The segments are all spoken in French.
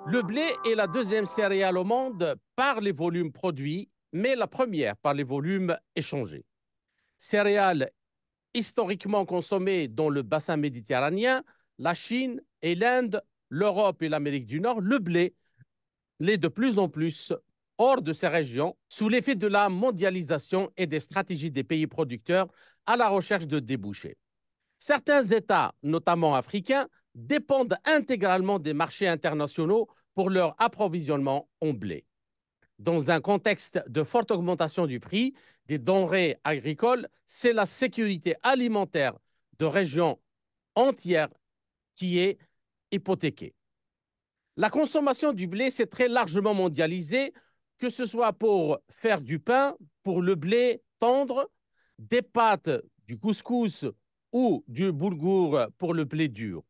Le blé est la deuxième céréale au monde par les volumes produits, mais la première par les volumes échangés. Céréale historiquement consommée dans le bassin méditerranéen, la Chine et l'Inde, l'Europe et l'Amérique du Nord, le blé l'est de plus en plus hors de ces régions sous l'effet de la mondialisation et des stratégies des pays producteurs à la recherche de débouchés. Certains États, notamment africains, dépendent intégralement des marchés internationaux pour leur approvisionnement en blé. Dans un contexte de forte augmentation du prix des denrées agricoles, c'est la sécurité alimentaire de régions entières qui est hypothéquée. La consommation du blé s'est très largement mondialisée, que ce soit pour faire du pain, pour le blé tendre, des pâtes, du couscous ou du boulgour pour le blé dur.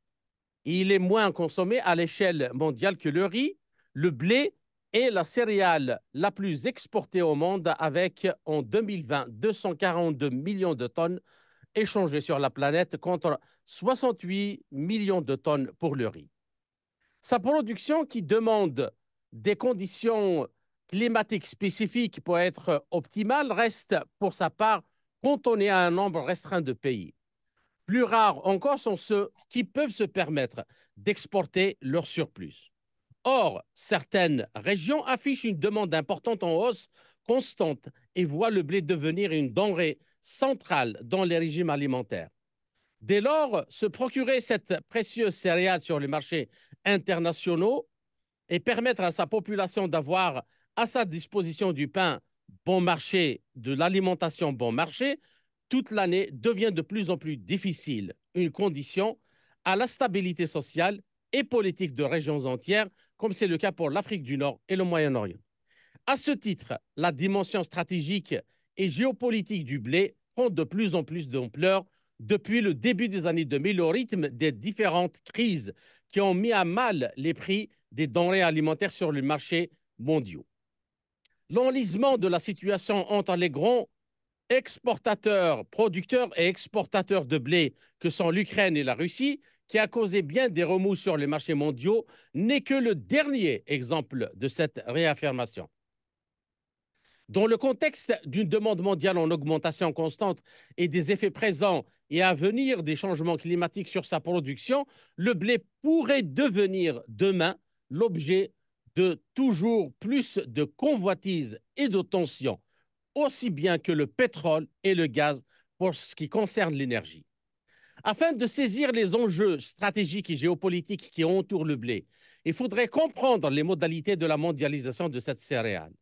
Il est moins consommé à l'échelle mondiale que le riz. Le blé est la céréale la plus exportée au monde avec, en 2020, 242 millions de tonnes échangées sur la planète contre 68 millions de tonnes pour le riz. Sa production, qui demande des conditions climatiques spécifiques pour être optimale, reste pour sa part cantonnée à un nombre restreint de pays. Plus rares encore sont ceux qui peuvent se permettre d'exporter leur surplus. Or, certaines régions affichent une demande importante en hausse constante et voient le blé devenir une denrée centrale dans les régimes alimentaires. Dès lors, se procurer cette précieuse céréale sur les marchés internationaux et permettre à sa population d'avoir à sa disposition du pain bon marché, de l'alimentation bon marché, toute l'année devient de plus en plus difficile, une condition à la stabilité sociale et politique de régions entières, comme c'est le cas pour l'Afrique du Nord et le Moyen-Orient. À ce titre, la dimension stratégique et géopolitique du blé prend de plus en plus d'ampleur depuis le début des années 2000 au rythme des différentes crises qui ont mis à mal les prix des denrées alimentaires sur les marchés mondiaux. L'enlisement de la situation entre les grands exportateurs, producteurs et exportateurs de blé que sont l'Ukraine et la Russie, qui a causé bien des remous sur les marchés mondiaux, n'est que le dernier exemple de cette réaffirmation. Dans le contexte d'une demande mondiale en augmentation constante et des effets présents et à venir des changements climatiques sur sa production, le blé pourrait devenir demain l'objet de toujours plus de convoitises et de tensions, aussi bien que le pétrole et le gaz pour ce qui concerne l'énergie. Afin de saisir les enjeux stratégiques et géopolitiques qui entourent le blé, il faudrait comprendre les modalités de la mondialisation de cette céréale.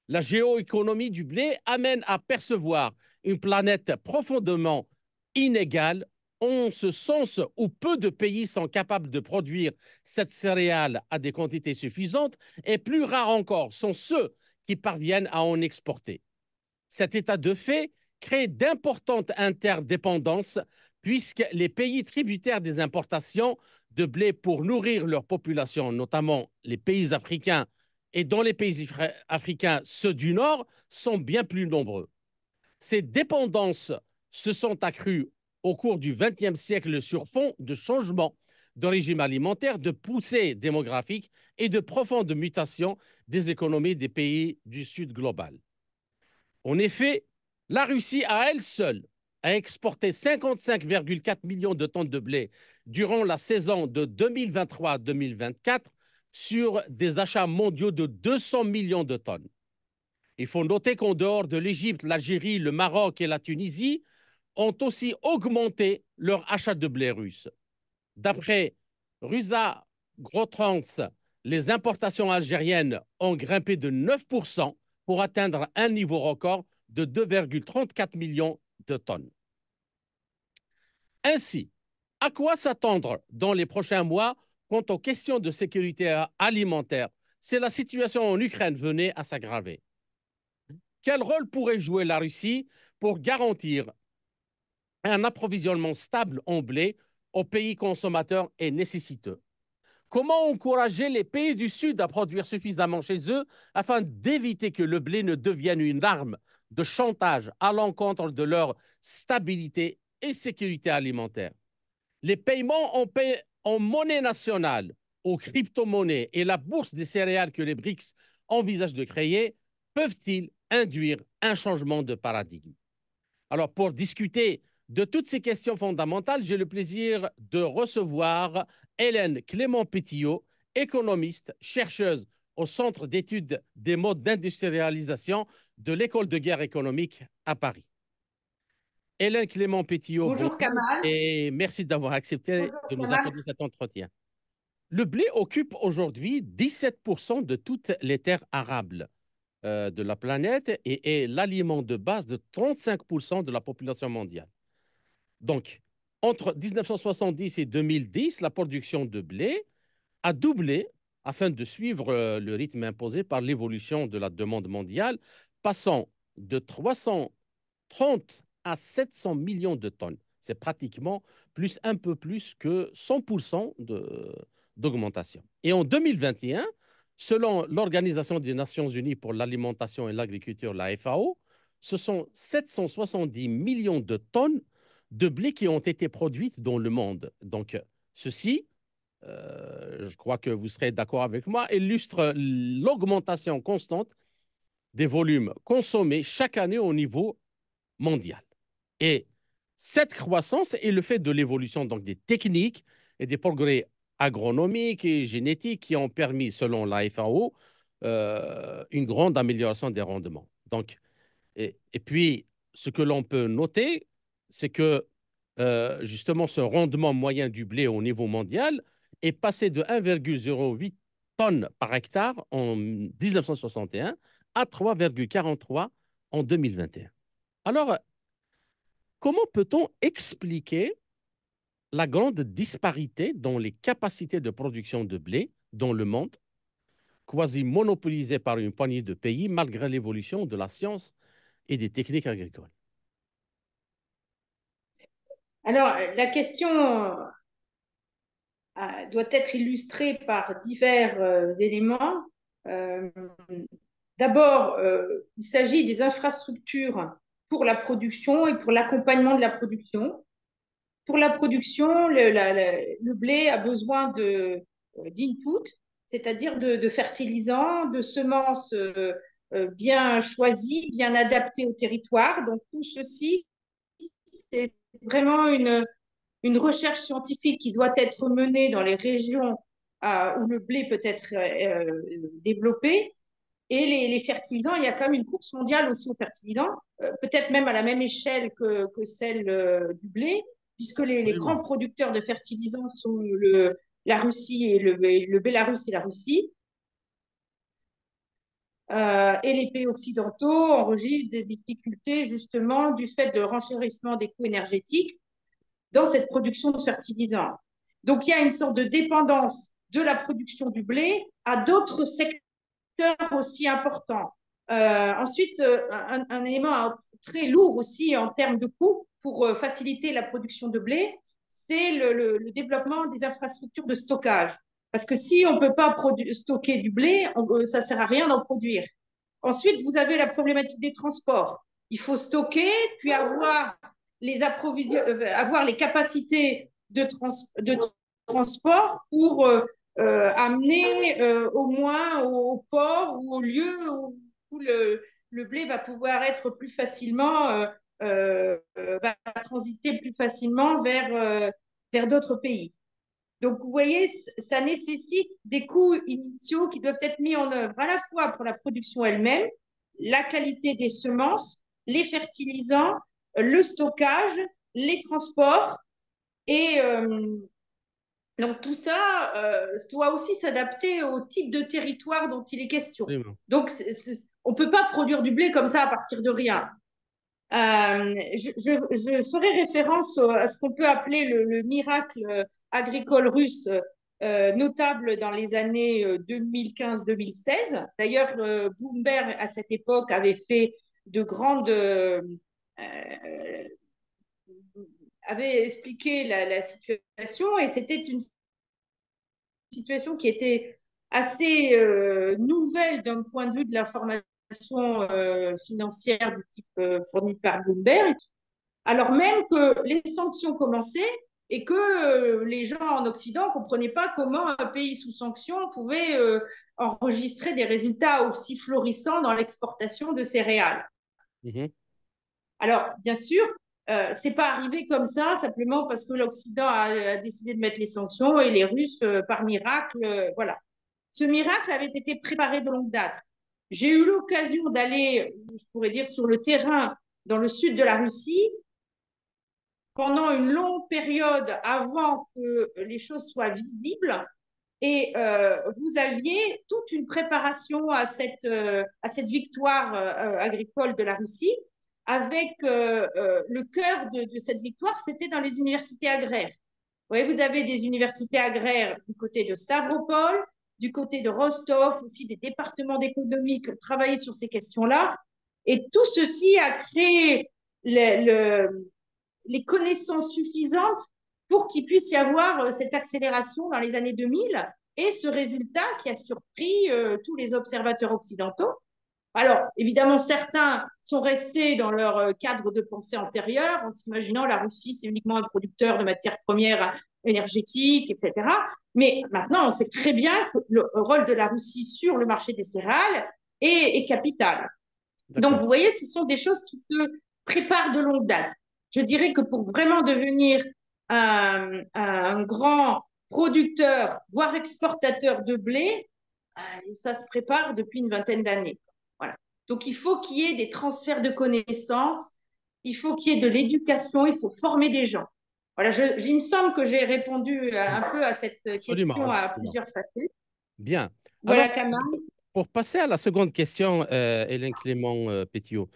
La géoéconomie du blé amène à percevoir une planète profondément inégale, en ce sens où peu de pays sont capables de produire cette céréale à des quantités suffisantes et plus rares encore sont ceux qui parviennent à en exporter. Cet état de fait crée d'importantes interdépendances puisque les pays tributaires des importations de blé pour nourrir leur population, notamment les pays africains, et dans les pays africains, ceux du Nord, sont bien plus nombreux. Ces dépendances se sont accrues au cours du XXe siècle sur fond de changements de régime alimentaire, de poussées démographiques et de profondes mutations des économies des pays du Sud global. En effet, la Russie, à elle seule, a exporté 55,4 millions de tonnes de blé durant la saison de 2023-2024 sur des achats mondiaux de 200 millions de tonnes. Il faut noter qu'en dehors de l'Égypte, l'Algérie, le Maroc et la Tunisie ont aussi augmenté leur achat de blé russe. D'après Rusa Grotrans, les importations algériennes ont grimpé de 9% pour atteindre un niveau record de 2,34 millions de tonnes. Ainsi, à quoi s'attendre dans les prochains mois quant aux questions de sécurité alimentaire si la situation en Ukraine venait à s'aggraver? Quel rôle pourrait jouer la Russie pour garantir un approvisionnement stable en blé aux pays consommateurs et nécessiteux? Comment encourager les pays du Sud à produire suffisamment chez eux afin d'éviter que le blé ne devienne une arme de chantage à l'encontre de leur stabilité et sécurité alimentaire? Les paiements en monnaie nationale aux crypto-monnaies et la bourse des céréales que les BRICS envisagent de créer peuvent-ils induire un changement de paradigme? Alors, pour discuter de toutes ces questions fondamentales, j'ai le plaisir de recevoir Hélène Clément-Pétillot, économiste, chercheuse au Centre d'études des modes d'industrialisation de l'École de guerre économique à Paris. Hélène Clément-Pétillot, Bonjour bonjour Kamal. et merci d'avoir accepté Bonjour de nous Kamal. accorder cet entretien. Le blé occupe aujourd'hui 17% de toutes les terres arables de la planète et est l'aliment de base de 35% de la population mondiale. Donc, entre 1970 et 2010, la production de blé a doublé afin de suivre le rythme imposé par l'évolution de la demande mondiale, passant de 330 à 700 millions de tonnes. C'est pratiquement un peu plus que 100% d'augmentation. Et en 2021, selon l'Organisation des Nations Unies pour l'alimentation et l'agriculture, la FAO, ce sont 770 millions de tonnes de blé qui ont été produites dans le monde. Donc, ceci, je crois que vous serez d'accord avec moi, illustre l'augmentation constante des volumes consommés chaque année au niveau mondial. Et cette croissance est le fait de l'évolution donc des techniques et des progrès agronomiques et génétiques qui ont permis, selon la FAO, une grande amélioration des rendements. Donc, et puis, ce que l'on peut noter, c'est que justement, ce rendement moyen du blé au niveau mondial est passé de 1,08 tonnes par hectare en 1961 à 3,43 en 2021. Alors, comment peut-on expliquer la grande disparité dans les capacités de production de blé dans le monde, quasi monopolisé par une poignée de pays malgré l'évolution de la science et des techniques agricoles? Alors, la question doit être illustrée par divers éléments. Euh, D'abord, il s'agit des infrastructures pour la production et pour l'accompagnement de la production. Pour la production, le blé a besoin d'input, c'est-à-dire de fertilisants, de semences bien choisies, bien adaptées au territoire. Donc, tout ceci, c'est vraiment une recherche scientifique qui doit être menée dans les régions où le blé peut être développé. Et les fertilisants, il y a quand même une course mondiale aussi aux fertilisants, peut-être même à la même échelle que celle du blé, puisque les grands Absolument. producteurs de fertilisants sont la Russie et le Bélarus et la Russie. Et les pays occidentaux enregistrent des difficultés justement du fait de renchérissement des coûts énergétiques dans cette production de fertilisants. Donc il y a une sorte de dépendance de la production du blé à d'autres secteurs aussi importants. Ensuite, un élément très lourd aussi en termes de coûts pour faciliter la production de blé, c'est le développement des infrastructures de stockage. Parce que si on ne peut pas stocker du blé, ça ne sert à rien d'en produire. Ensuite, vous avez la problématique des transports. Il faut stocker, puis avoir avoir les capacités de transport pour amener au moins au port ou au lieu où le blé va pouvoir être plus facilement, va transiter plus facilement vers d'autres pays. Donc, vous voyez, ça nécessite des coûts initiaux qui doivent être mis en œuvre à la fois pour la production elle-même, la qualité des semences, les fertilisants, le stockage, les transports. Et donc, tout ça doit aussi s'adapter au type de territoire dont il est question. Absolument. Donc, on ne peut pas produire du blé comme ça à partir de rien. Je ferai référence à ce qu'on peut appeler le miracle agricole russe, notable dans les années 2015-2016. D'ailleurs, Bloomberg, à cette époque, avait fait de grandes... avait expliqué la situation et c'était une situation qui était assez nouvelle d'un point de vue de l'information financière du type fournie par Bloomberg, alors même que les sanctions commençaient et que les gens en Occident ne comprenaient pas comment un pays sous sanction pouvait enregistrer des résultats aussi florissants dans l'exportation de céréales. Mhm. Alors, bien sûr, c'est pas arrivé comme ça, simplement parce que l'Occident a décidé de mettre les sanctions et les Russes, par miracle, voilà. Ce miracle avait été préparé de longue date. J'ai eu l'occasion d'aller, je pourrais dire, sur le terrain dans le sud de la Russie pendant une longue période avant que les choses soient visibles. Et vous aviez toute une préparation à cette victoire agricole de la Russie, avec le cœur de cette victoire, c'était dans les universités agraires. Vous voyez, vous avez des universités agraires du côté de Stavropol, du côté de Rostov, aussi des départements d'économie qui ont travaillé sur ces questions-là. Et tout ceci a créé les connaissances suffisantes pour qu'il puisse y avoir cette accélération dans les années 2000 et ce résultat qui a surpris tous les observateurs occidentaux. Alors, évidemment, certains sont restés dans leur cadre de pensée antérieur, en s'imaginant la Russie, c'est uniquement un producteur de matières premières énergétiques, etc. Mais maintenant, on sait très bien que le rôle de la Russie sur le marché des céréales est capital. Donc, D'accord. vous voyez, ce sont des choses qui se préparent de longue date. Je dirais que pour vraiment devenir un grand producteur, voire exportateur de blé, ça se prépare depuis une vingtaine d'années. Voilà. Donc, il faut qu'il y ait des transferts de connaissances, il faut qu'il y ait de l'éducation, il faut former des gens. Voilà, il me semble que j'ai répondu un peu à cette Absolument, question à absolument. plusieurs facettes. Bien. Alors, Voilà, Kamal. pour passer à la seconde question, Hélène Clément Pétillot,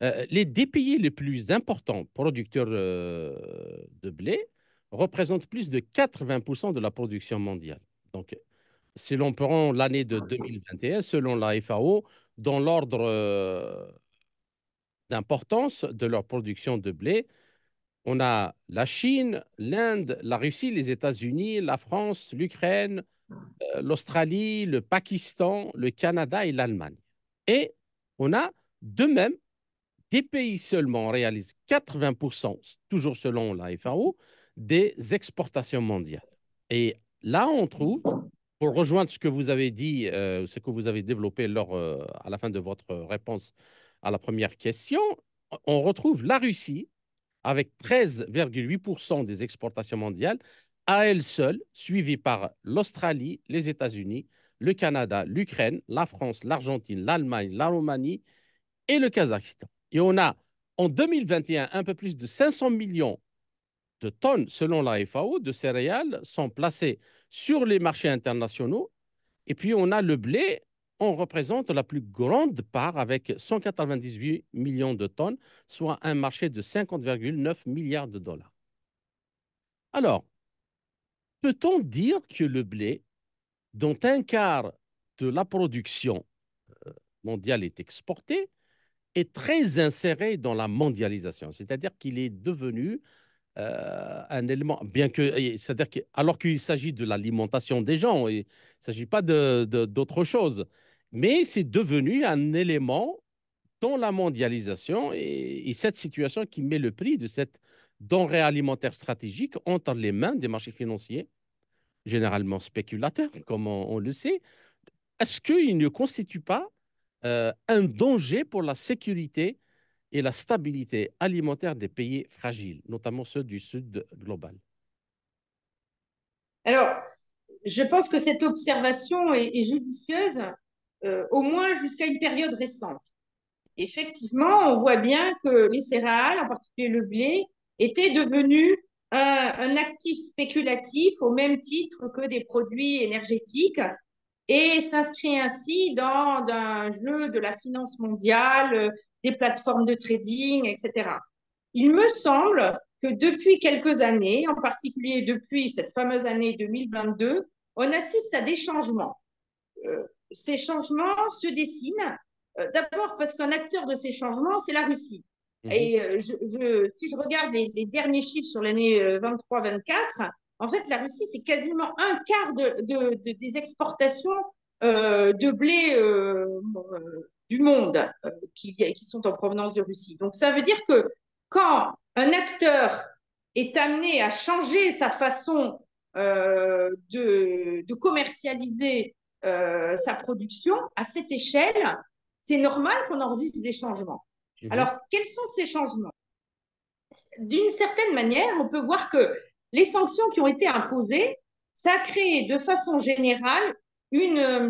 des pays les plus importants producteurs de blé représentent plus de 80% de la production mondiale. Donc, si l'on prend l'année de 2021, selon la FAO, dans l'ordre d'importance de leur production de blé, on a la Chine, l'Inde, la Russie, les États-Unis, la France, l'Ukraine, l'Australie, le Pakistan, le Canada et l'Allemagne. Et on a de même des pays seulement réalisent 80%, toujours selon la FAO, des exportations mondiales. Et là, on trouve, pour rejoindre ce que vous avez dit, ce que vous avez développé à la fin de votre réponse à la première question, on retrouve la Russie avec 13,8% des exportations mondiales à elle seule, suivie par l'Australie, les États-Unis, le Canada, l'Ukraine, la France, l'Argentine, l'Allemagne, la Roumanie et le Kazakhstan. Et on a en 2021 un peu plus de 500 millions de tonnes, selon la FAO, de céréales sont placées sur les marchés internationaux. Et puis on a le blé, on représente la plus grande part avec 198 millions de tonnes, soit un marché de 50,9 milliards de dollars. Alors, peut-on dire que le blé, dont un quart de la production mondiale est exporté, est très inséré dans la mondialisation, c'est-à-dire qu'il est devenu un élément, bien que, c'est-à-dire que, alors qu'il s'agit de l'alimentation des gens, il ne s'agit pas d'autre chose, mais c'est devenu un élément dans la mondialisation et cette situation qui met le prix de cette denrée alimentaire stratégique entre les mains des marchés financiers, généralement spéculateurs, comme on le sait. Est-ce qu'il ne constitue pas un danger pour la sécurité et la stabilité alimentaire des pays fragiles, notamment ceux du Sud global? Alors, je pense que cette observation est judicieuse, au moins jusqu'à une période récente. Effectivement, on voit bien que les céréales, en particulier le blé, étaient devenus un actif spéculatif au même titre que des produits énergétiques et s'inscrit ainsi dans un jeu de la finance mondiale, des plateformes de trading, etc. Il me semble que depuis quelques années, en particulier depuis cette fameuse année 2022, on assiste à des changements. Ces changements se dessinent d'abord parce qu'un acteur de ces changements, c'est la Russie. Mhm. Et si je regarde les derniers chiffres sur l'année 23-24, en fait, la Russie, c'est quasiment un quart des exportations de blé du monde qui sont en provenance de Russie. Donc, ça veut dire que quand un acteur est amené à changer sa façon de commercialiser sa production à cette échelle, c'est normal qu'on enregistre des changements. Mhm. Alors, quels sont ces changements? D'une certaine manière, on peut voir que les sanctions qui ont été imposées, ça a créé de façon générale les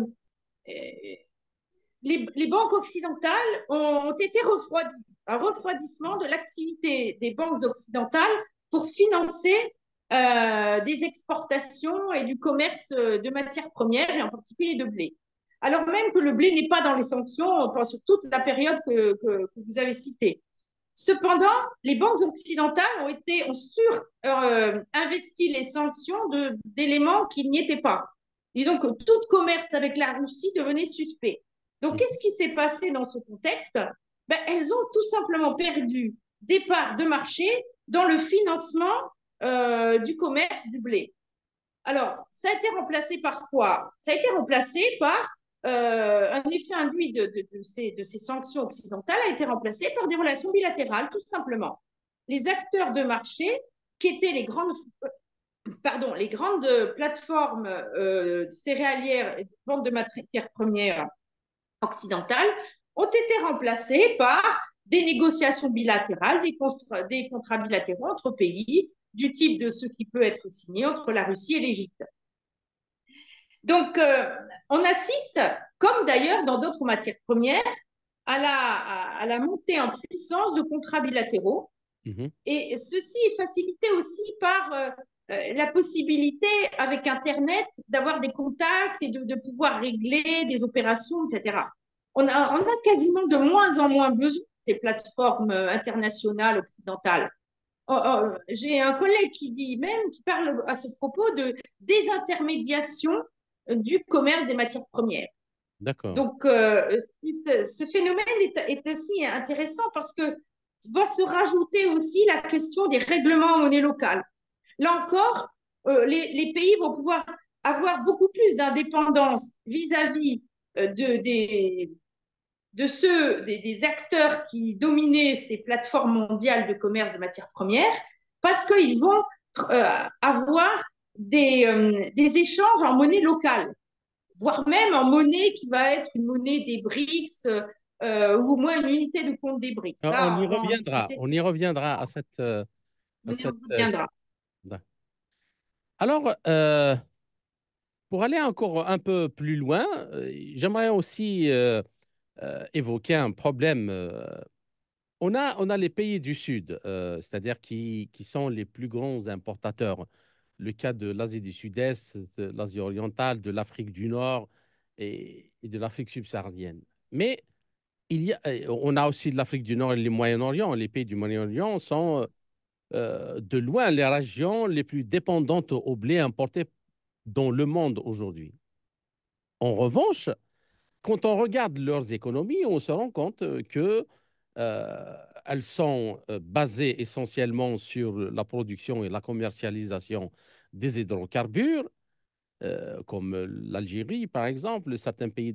banques occidentales ont été refroidies, un refroidissement de l'activité des banques occidentales pour financer des exportations et du commerce de matières premières, et en particulier de blé. Alors même que le blé n'est pas dans les sanctions sur toute la période que vous avez citée. Cependant, les banques occidentales ont surinvesti les sanctions d'éléments qui n'y étaient pas. Disons que tout commerce avec la Russie devenait suspect. Donc, Mhm. qu'est-ce qui s'est passé dans ce contexte? Ben, elles ont tout simplement perdu des parts de marché dans le financement du commerce du blé. Alors, ça a été remplacé par quoi? Ça a été remplacé par un effet induit de ces sanctions occidentales a été remplacé par des relations bilatérales, tout simplement. Les acteurs de marché, qui étaient les grandes plateformes céréalières et de vente de matières premières occidentales, ont été remplacés par des négociations bilatérales, des contrats bilatéraux entre pays, du type de ce qui peut être signé entre la Russie et l'Égypte. Donc, on assiste, comme d'ailleurs dans d'autres matières premières, à la montée en puissance de contrats bilatéraux. Mhm. Et ceci est facilité aussi par la possibilité, avec Internet, d'avoir des contacts et de pouvoir régler des opérations, etc. On a quasiment de moins en moins besoin de ces plateformes internationales occidentales. J'ai un collègue qui dit même, qui parle à ce propos de désintermédiation du commerce des matières premières. D'accord. Donc, ce phénomène est assez intéressant parce que va se rajouter aussi la question des règlements en monnaie locale. Là encore, les pays vont pouvoir avoir beaucoup plus d'indépendance vis-à-vis des acteurs qui dominaient ces plateformes mondiales de commerce de matières premières, parce qu'ils vont avoir des échanges en monnaie locale, voire même en monnaie qui va être une monnaie des BRICS ou au moins une unité de compte des BRICS. On Ça, y on va en reviendra. discuter. On y reviendra On à y cette reviendra. Alors, pour aller encore un peu plus loin, j'aimerais aussi évoquer un problème. On a les pays du Sud, c'est-à-dire qui sont les plus grands importateurs. Le cas de l'Asie du Sud-Est, de l'Asie orientale, de l'Afrique du Nord et de l'Afrique subsaharienne. Mais on a aussi de l'Afrique du Nord et le Moyen-Orient. Les pays du Moyen-Orient sont de loin les régions les plus dépendantes au blé importé dans le monde aujourd'hui. En revanche, quand on regarde leurs économies, on se rend compte que elles sont basées essentiellement sur la production et la commercialisation des hydrocarbures, comme l'Algérie, par exemple, certains pays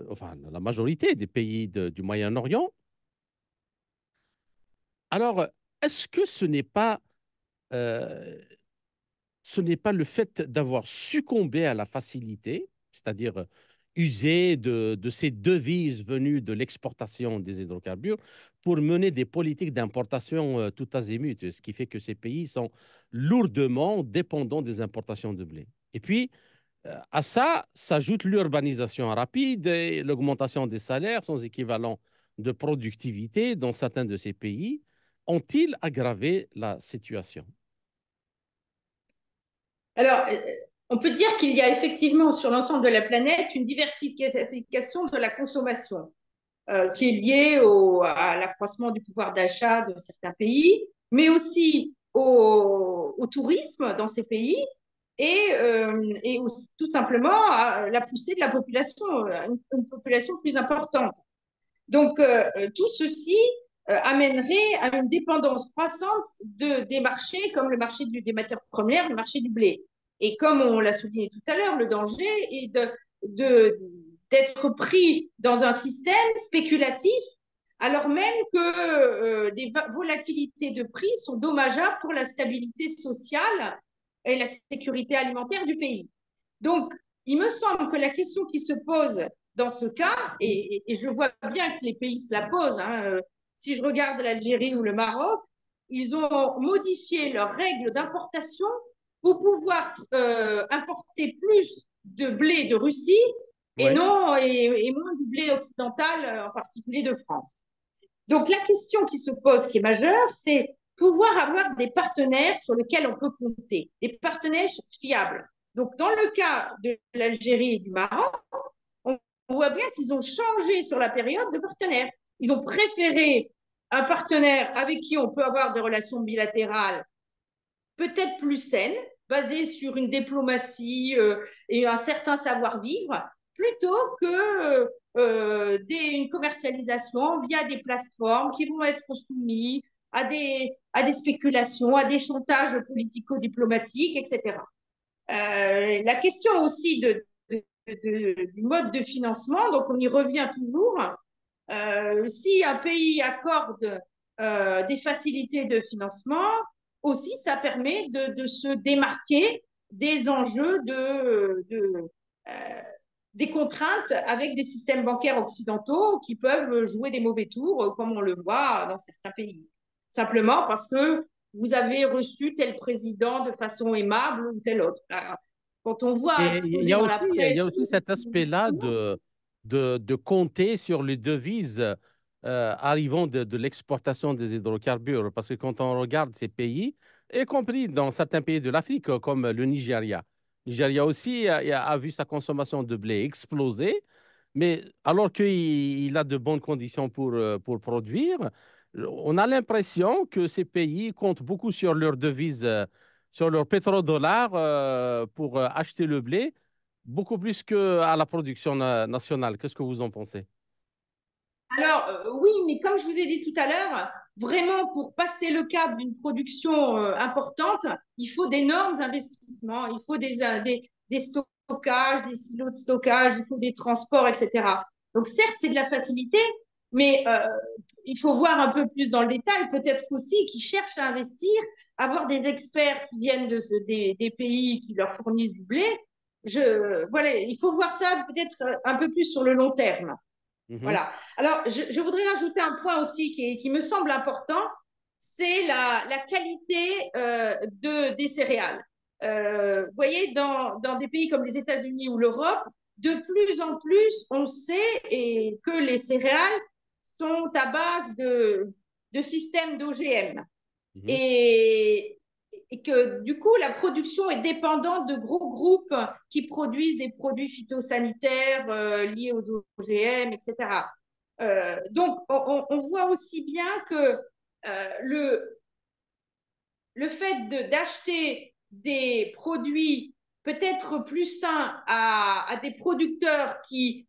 enfin, la majorité des pays du Moyen-Orient. Alors, est-ce que euh, ce n'est pas le fait d'avoir succombé à la facilité, c'est-à-dire user de ces devises venues de l'exportation des hydrocarbures pour mener des politiques d'importation tout azimut, ce qui fait que ces pays sont lourdement dépendants des importations de blé. Et puis, à ça s'ajoute l'urbanisation rapide et l'augmentation des salaires sans équivalent de productivité dans certains de ces pays. Ont-ils aggravé la situation? Alors, on peut dire qu'il y a effectivement sur l'ensemble de la planète une diversification de la consommation qui est liée à l'accroissement du pouvoir d'achat de certains pays, mais aussi au tourisme dans ces pays et aussi, tout simplement à la poussée de la population, une population plus importante. Donc, tout ceci amènerait à une dépendance croissante des marchés, comme le marché des matières premières, le marché du blé. Et comme on l'a souligné tout à l'heure, le danger est d'être pris dans un système spéculatif alors même que des volatilités de prix sont dommageables pour la stabilité sociale et la sécurité alimentaire du pays. Donc, il me semble que la question qui se pose dans ce cas, et je vois bien que les pays se la posent, hein, si je regarde l'Algérie ou le Maroc, ils ont modifié leurs règles d'importation pour pouvoir importer plus de blé de Russie et, Oui. non, et moins du blé occidental, en particulier de France. Donc la question qui se pose, qui est majeure, c'est pouvoir avoir des partenaires sur lesquels on peut compter, des partenaires fiables. Donc dans le cas de l'Algérie et du Maroc, on voit bien qu'ils ont changé sur la période de partenaires. Ils ont préféré un partenaire avec qui on peut avoir des relations bilatérales peut-être plus saines, basées sur une diplomatie et un certain savoir-vivre, plutôt que une commercialisation via des plateformes qui vont être soumises à des spéculations, à des chantages politico-diplomatiques, etc. La question aussi du mode de financement, donc on y revient toujours. Si un pays accorde des facilités de financement, aussi ça permet de se démarquer des enjeux des contraintes avec des systèmes bancaires occidentaux qui peuvent jouer des mauvais tours, comme on le voit dans certains pays. Simplement parce que vous avez reçu tel président de façon aimable ou tel autre. Quand on voit Et exposer dans la il y presse, a aussi cet aspect-là de compter sur les devises arrivant de l'exportation des hydrocarbures. Parce que quand on regarde ces pays, y compris dans certains pays de l'Afrique, comme le Nigeria, Nigeria aussi a vu sa consommation de blé exploser, mais alors qu'il a de bonnes conditions pour produire, on a l'impression que ces pays comptent beaucoup sur leurs devises sur leur pétrodollar pour acheter le blé, beaucoup plus qu'à la production nationale. Qu'est-ce que vous en pensez? alors, oui, mais comme je vous ai dit tout à l'heure, vraiment pour passer le cap d'une production importante, il faut d'énormes investissements, il faut des stockages, des silos de stockage, il faut des transports, etc. Donc, certes, c'est de la facilité, mais il faut voir un peu plus dans le détail, peut-être aussi qu'ils cherchent à investir, avoir des experts qui viennent des pays qui leur fournissent du blé. Voilà, il faut voir ça peut-être un peu plus sur le long terme. Mhm, Voilà. Alors, je voudrais rajouter un point aussi qui me semble important, c'est la qualité des céréales. Vous voyez, dans des pays comme les États-Unis ou l'Europe, de plus en plus, on sait que les céréales sont à base de systèmes d'OGM mhm. et, et que du coup, la production est dépendante de gros groupes qui produisent des produits phytosanitaires liés aux OGM, etc. Donc, on voit aussi bien que le fait d'acheter des produits peut-être plus sains à des producteurs qui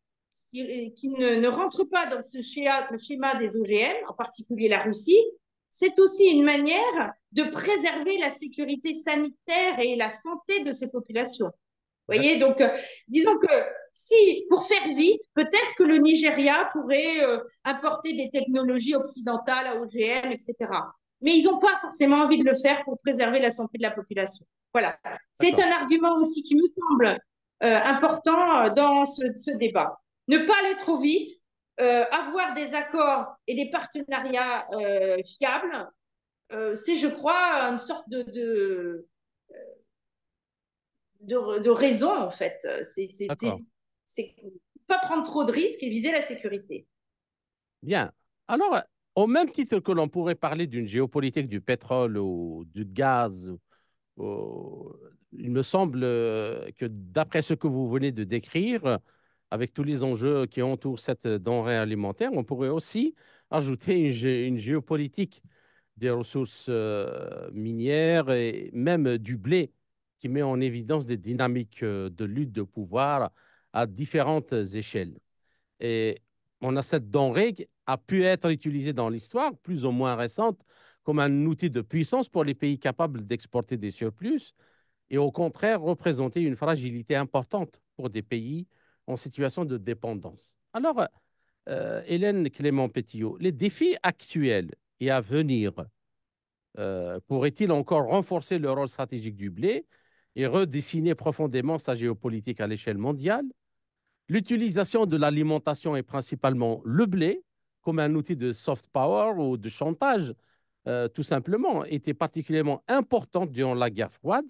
ne rentrent pas dans le schéma des OGM, en particulier la Russie, c'est aussi une manière de préserver la sécurité sanitaire et la santé de ces populations. Vous voyez, D'accord. donc disons que si, pour faire vite, peut-être que le Nigeria pourrait importer des technologies occidentales à OGM, etc. Mais ils n'ont pas forcément envie de le faire pour préserver la santé de la population. Voilà. C'est D'accord. un argument aussi qui me semble important dans ce débat. Ne pas aller trop vite, avoir des accords et des partenariats fiables, c'est, je crois, une sorte de raison, en fait. D'accord. C'est pas prendre trop de risques et viser la sécurité. Bien. Alors, au même titre que l'on pourrait parler d'une géopolitique du pétrole ou du gaz, il me semble que d'après ce que vous venez de décrire, avec tous les enjeux qui entourent cette denrée alimentaire, on pourrait aussi ajouter une géopolitique des ressources minières et même du blé qui met en évidence des dynamiques de lutte de pouvoir à différentes échelles. Et on a cette denrée qui a pu être utilisée dans l'histoire, plus ou moins récente, comme un outil de puissance pour les pays capables d'exporter des surplus et au contraire représenter une fragilité importante pour des pays en situation de dépendance. Alors, Hélène Clément-Pétillot, les défis actuels et à venir pourrait-il encore renforcer le rôle stratégique du blé et redessiner profondément sa géopolitique à l'échelle mondiale? L'utilisation de l'alimentation et principalement le blé comme un outil de soft power ou de chantage, tout simplement, était particulièrement importante durant la guerre froide.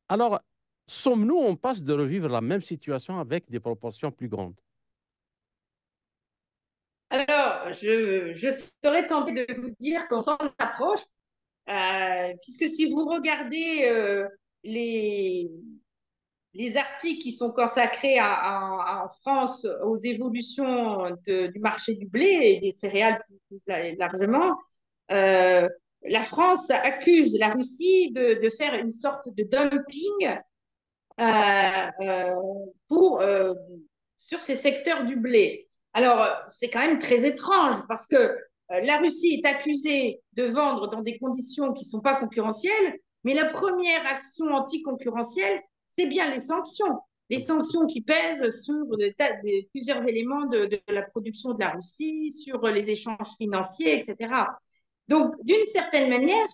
Alors, sommes-nous en passe de revivre la même situation avec des proportions plus grandes? Alors, je serais tentée de vous dire qu'on s'en approche, puisque si vous regardez les, les articles qui sont consacrés en France aux évolutions du marché du blé et des céréales plus largement, euh, la France accuse la Russie de faire une sorte de dumping euh, pour, sur ces secteurs du blé. Alors, c'est quand même très étrange parce que la Russie est accusée de vendre dans des conditions qui ne sont pas concurrentielles, mais la première action anticoncurrentielle, c'est bien les sanctions. Les sanctions qui pèsent sur plusieurs éléments de la production de la Russie, sur les échanges financiers, etc. Donc, d'une certaine manière,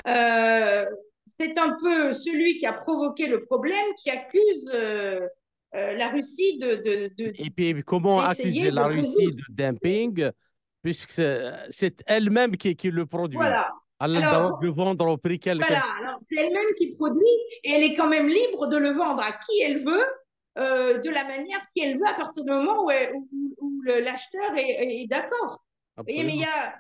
euh, c'est un peu celui qui a provoqué le problème qui accuse la Russie Et puis, comment accuser d'essayer de la Russie résoudre. de dumping, puisque c'est elle-même qui le produit. Voilà. Elle a le droit de Alors, le vendre au prix qu'elle voilà. Alors, c'est elle-même qui produit et elle est quand même libre de le vendre à qui elle veut, de la manière qu'elle veut, à partir du moment où l'acheteur est d'accord. Vous voyez, mais il y Absolument. a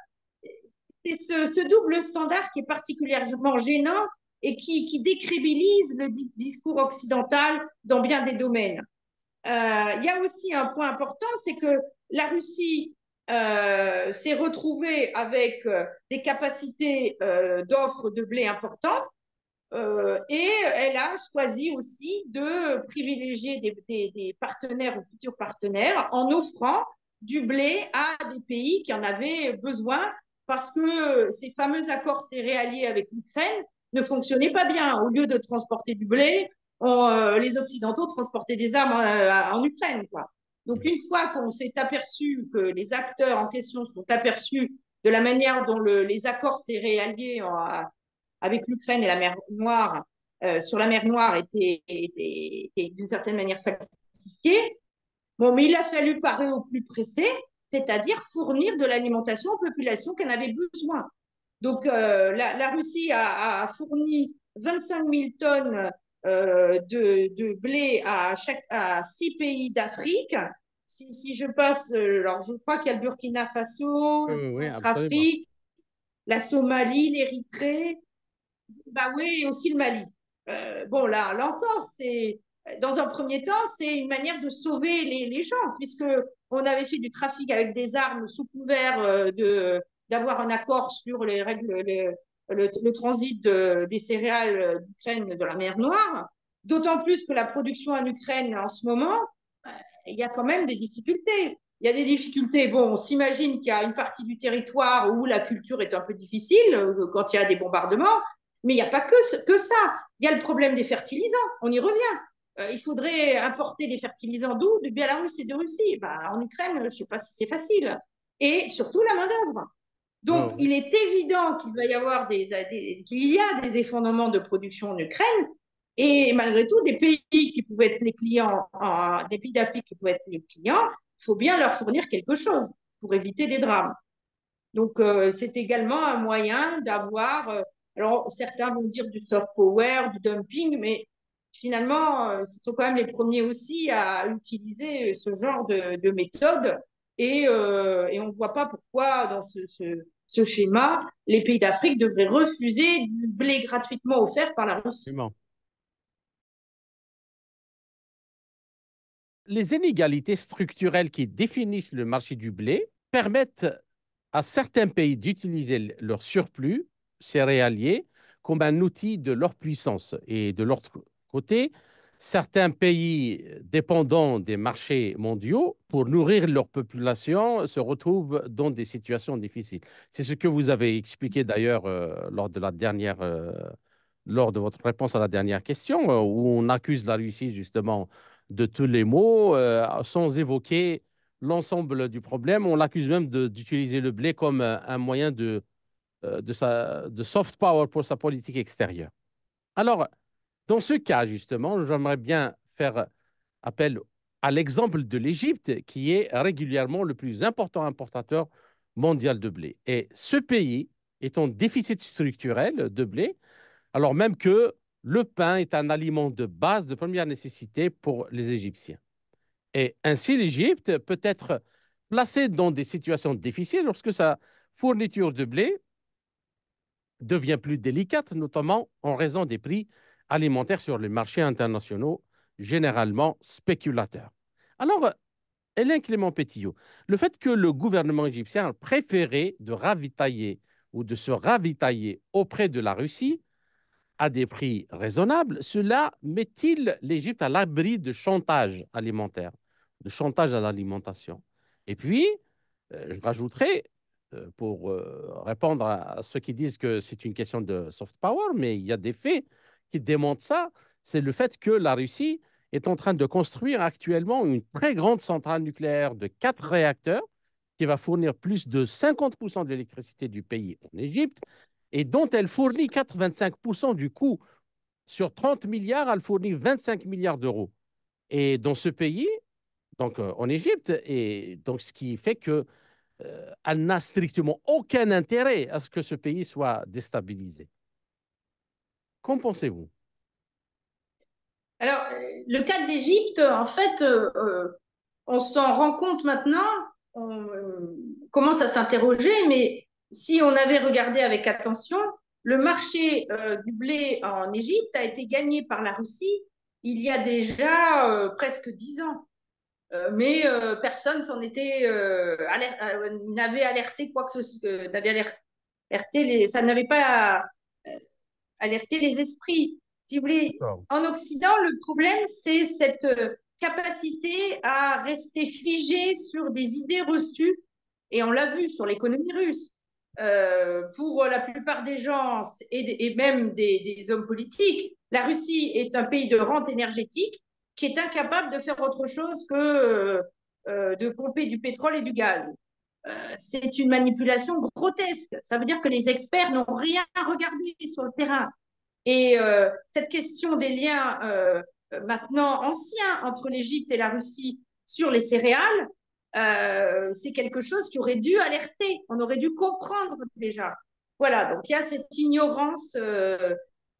c'est ce double standard qui est particulièrement gênant et qui décrédibilise le discours occidental dans bien des domaines. Il y a aussi un point important, c'est que la Russie s'est retrouvée avec des capacités d'offres de blé importantes et elle a choisi aussi de privilégier des partenaires ou futurs partenaires en offrant du blé à des pays qui en avaient besoin parce que ces fameux accords céréaliers avec l'Ukraine ne fonctionnaient pas bien. Au lieu de transporter du blé, les Occidentaux transportaient des armes en Ukraine, quoi. Donc, une fois qu'on s'est aperçu que les acteurs en question sont aperçus de la manière dont les accords céréaliers avec l'Ukraine et la mer Noire, sur la mer Noire, était d'une certaine manière falsifiés. Bon, mais il a fallu parer au plus pressé, c'est-à-dire fournir de l'alimentation aux populations qui en avaient besoin. Donc, la Russie a fourni 25 000 tonnes de blé à 6 pays d'Afrique. Si je passe, alors je crois qu'il y a le Burkina Faso, Oui, oui, oui, absolument. Centrafrique, la Somalie, l'Érythrée, bah oui, et aussi le Mali. Bon, là encore, c'est dans un premier temps, c'est une manière de sauver les gens, puisque on avait fait du trafic avec des armes sous couvert d'avoir un accord sur les règles, le transit des céréales d'Ukraine de la mer Noire. D'autant plus que la production en Ukraine en ce moment, euh, il y a quand même des difficultés. Il y a des difficultés. Bon, on s'imagine qu'il y a une partie du territoire où la culture est un peu difficile quand il y a des bombardements. Mais il n'y a pas que ça. Il y a le problème des fertilisants. On y revient. Il faudrait importer des fertilisants d'où? De Biélorusse et de Russie. Bah, en Ukraine, je ne sais pas si c'est facile. Et surtout la main-d'œuvre. Oui, Donc, oui. il est évident qu'il va y avoir qu'il y a des effondrements de production en Ukraine. Et malgré tout, des pays qui pouvaient être les clients, des pays d'Afrique qui pouvaient être les clients, il faut bien leur fournir quelque chose pour éviter des drames. Donc, c'est également un moyen d'avoir, alors certains vont dire du soft power, du dumping, mais finalement, ce sont quand même les premiers aussi à utiliser ce genre de méthode. Et on ne voit pas pourquoi, dans ce schéma, les pays d'Afrique devraient refuser du blé gratuitement offert par la Russie. Absolument. Les inégalités structurelles qui définissent le marché du blé permettent à certains pays d'utiliser leur surplus céréalier comme un outil de leur puissance. Et de l'autre côté, certains pays dépendants des marchés mondiaux pour nourrir leur population se retrouvent dans des situations difficiles. C'est ce que vous avez expliqué d'ailleurs lors de votre réponse à la dernière question, où on accuse la Russie justement de tous les maux, sans évoquer l'ensemble du problème. On l'accuse même d'utiliser le blé comme un moyen de soft power pour sa politique extérieure. Alors, dans ce cas, justement, j'aimerais bien faire appel à l'exemple de l'Égypte, qui est régulièrement le plus important importateur mondial de blé. Et ce pays est en déficit structurel de blé, alors même que le pain est un aliment de base de première nécessité pour les Égyptiens. Et ainsi, l'Égypte peut être placée dans des situations difficiles lorsque sa fourniture de blé devient plus délicate, notamment en raison des prix alimentaires sur les marchés internationaux, généralement spéculateurs. Alors, Hélène Clément Pétillot, le fait que le gouvernement égyptien a préféré de ravitailler ou de se ravitailler auprès de la Russie à des prix raisonnables, cela met-il l'Égypte à l'abri de chantage alimentaire, de chantage à l'alimentation? Et puis, je rajouterai, pour répondre à ceux qui disent que c'est une question de soft power, mais il y a des faits qui démontrent ça, c'est le fait que la Russie est en train de construire actuellement une très grande centrale nucléaire de 4 réacteurs qui va fournir plus de 50% de l'électricité du pays en Égypte et dont elle fournit 85% du coût. Sur 30 milliards, elle fournit 25 milliards d'euros. Et dans ce pays, donc en Égypte, et donc ce qui fait que elle n'a strictement aucun intérêt à ce que ce pays soit déstabilisé. Qu'en pensez-vous? Alors, le cas de l'Égypte, en fait, on s'en rend compte maintenant, on commence à s'interroger, mais si on avait regardé avec attention, le marché du blé en Égypte a été gagné par la Russie il y a déjà presque 10 ans. Mais personne s'en était n'avait alerté quoi que ce soit, ça n'avait pas alerté les esprits. Si vous voulez, en Occident, le problème, c'est cette capacité à rester figé sur des idées reçues, et on l'a vu sur l'économie russe. Pour la plupart des gens et même des hommes politiques, la Russie est un pays de rente énergétique qui est incapable de faire autre chose que de pomper du pétrole et du gaz. C'est une manipulation grotesque. Ça veut dire que les experts n'ont rien regardé sur le terrain. Et cette question des liens maintenant anciens entre l'Égypte et la Russie sur les céréales, c'est quelque chose qui aurait dû alerter, on aurait dû comprendre déjà. Voilà, donc il y a cette ignorance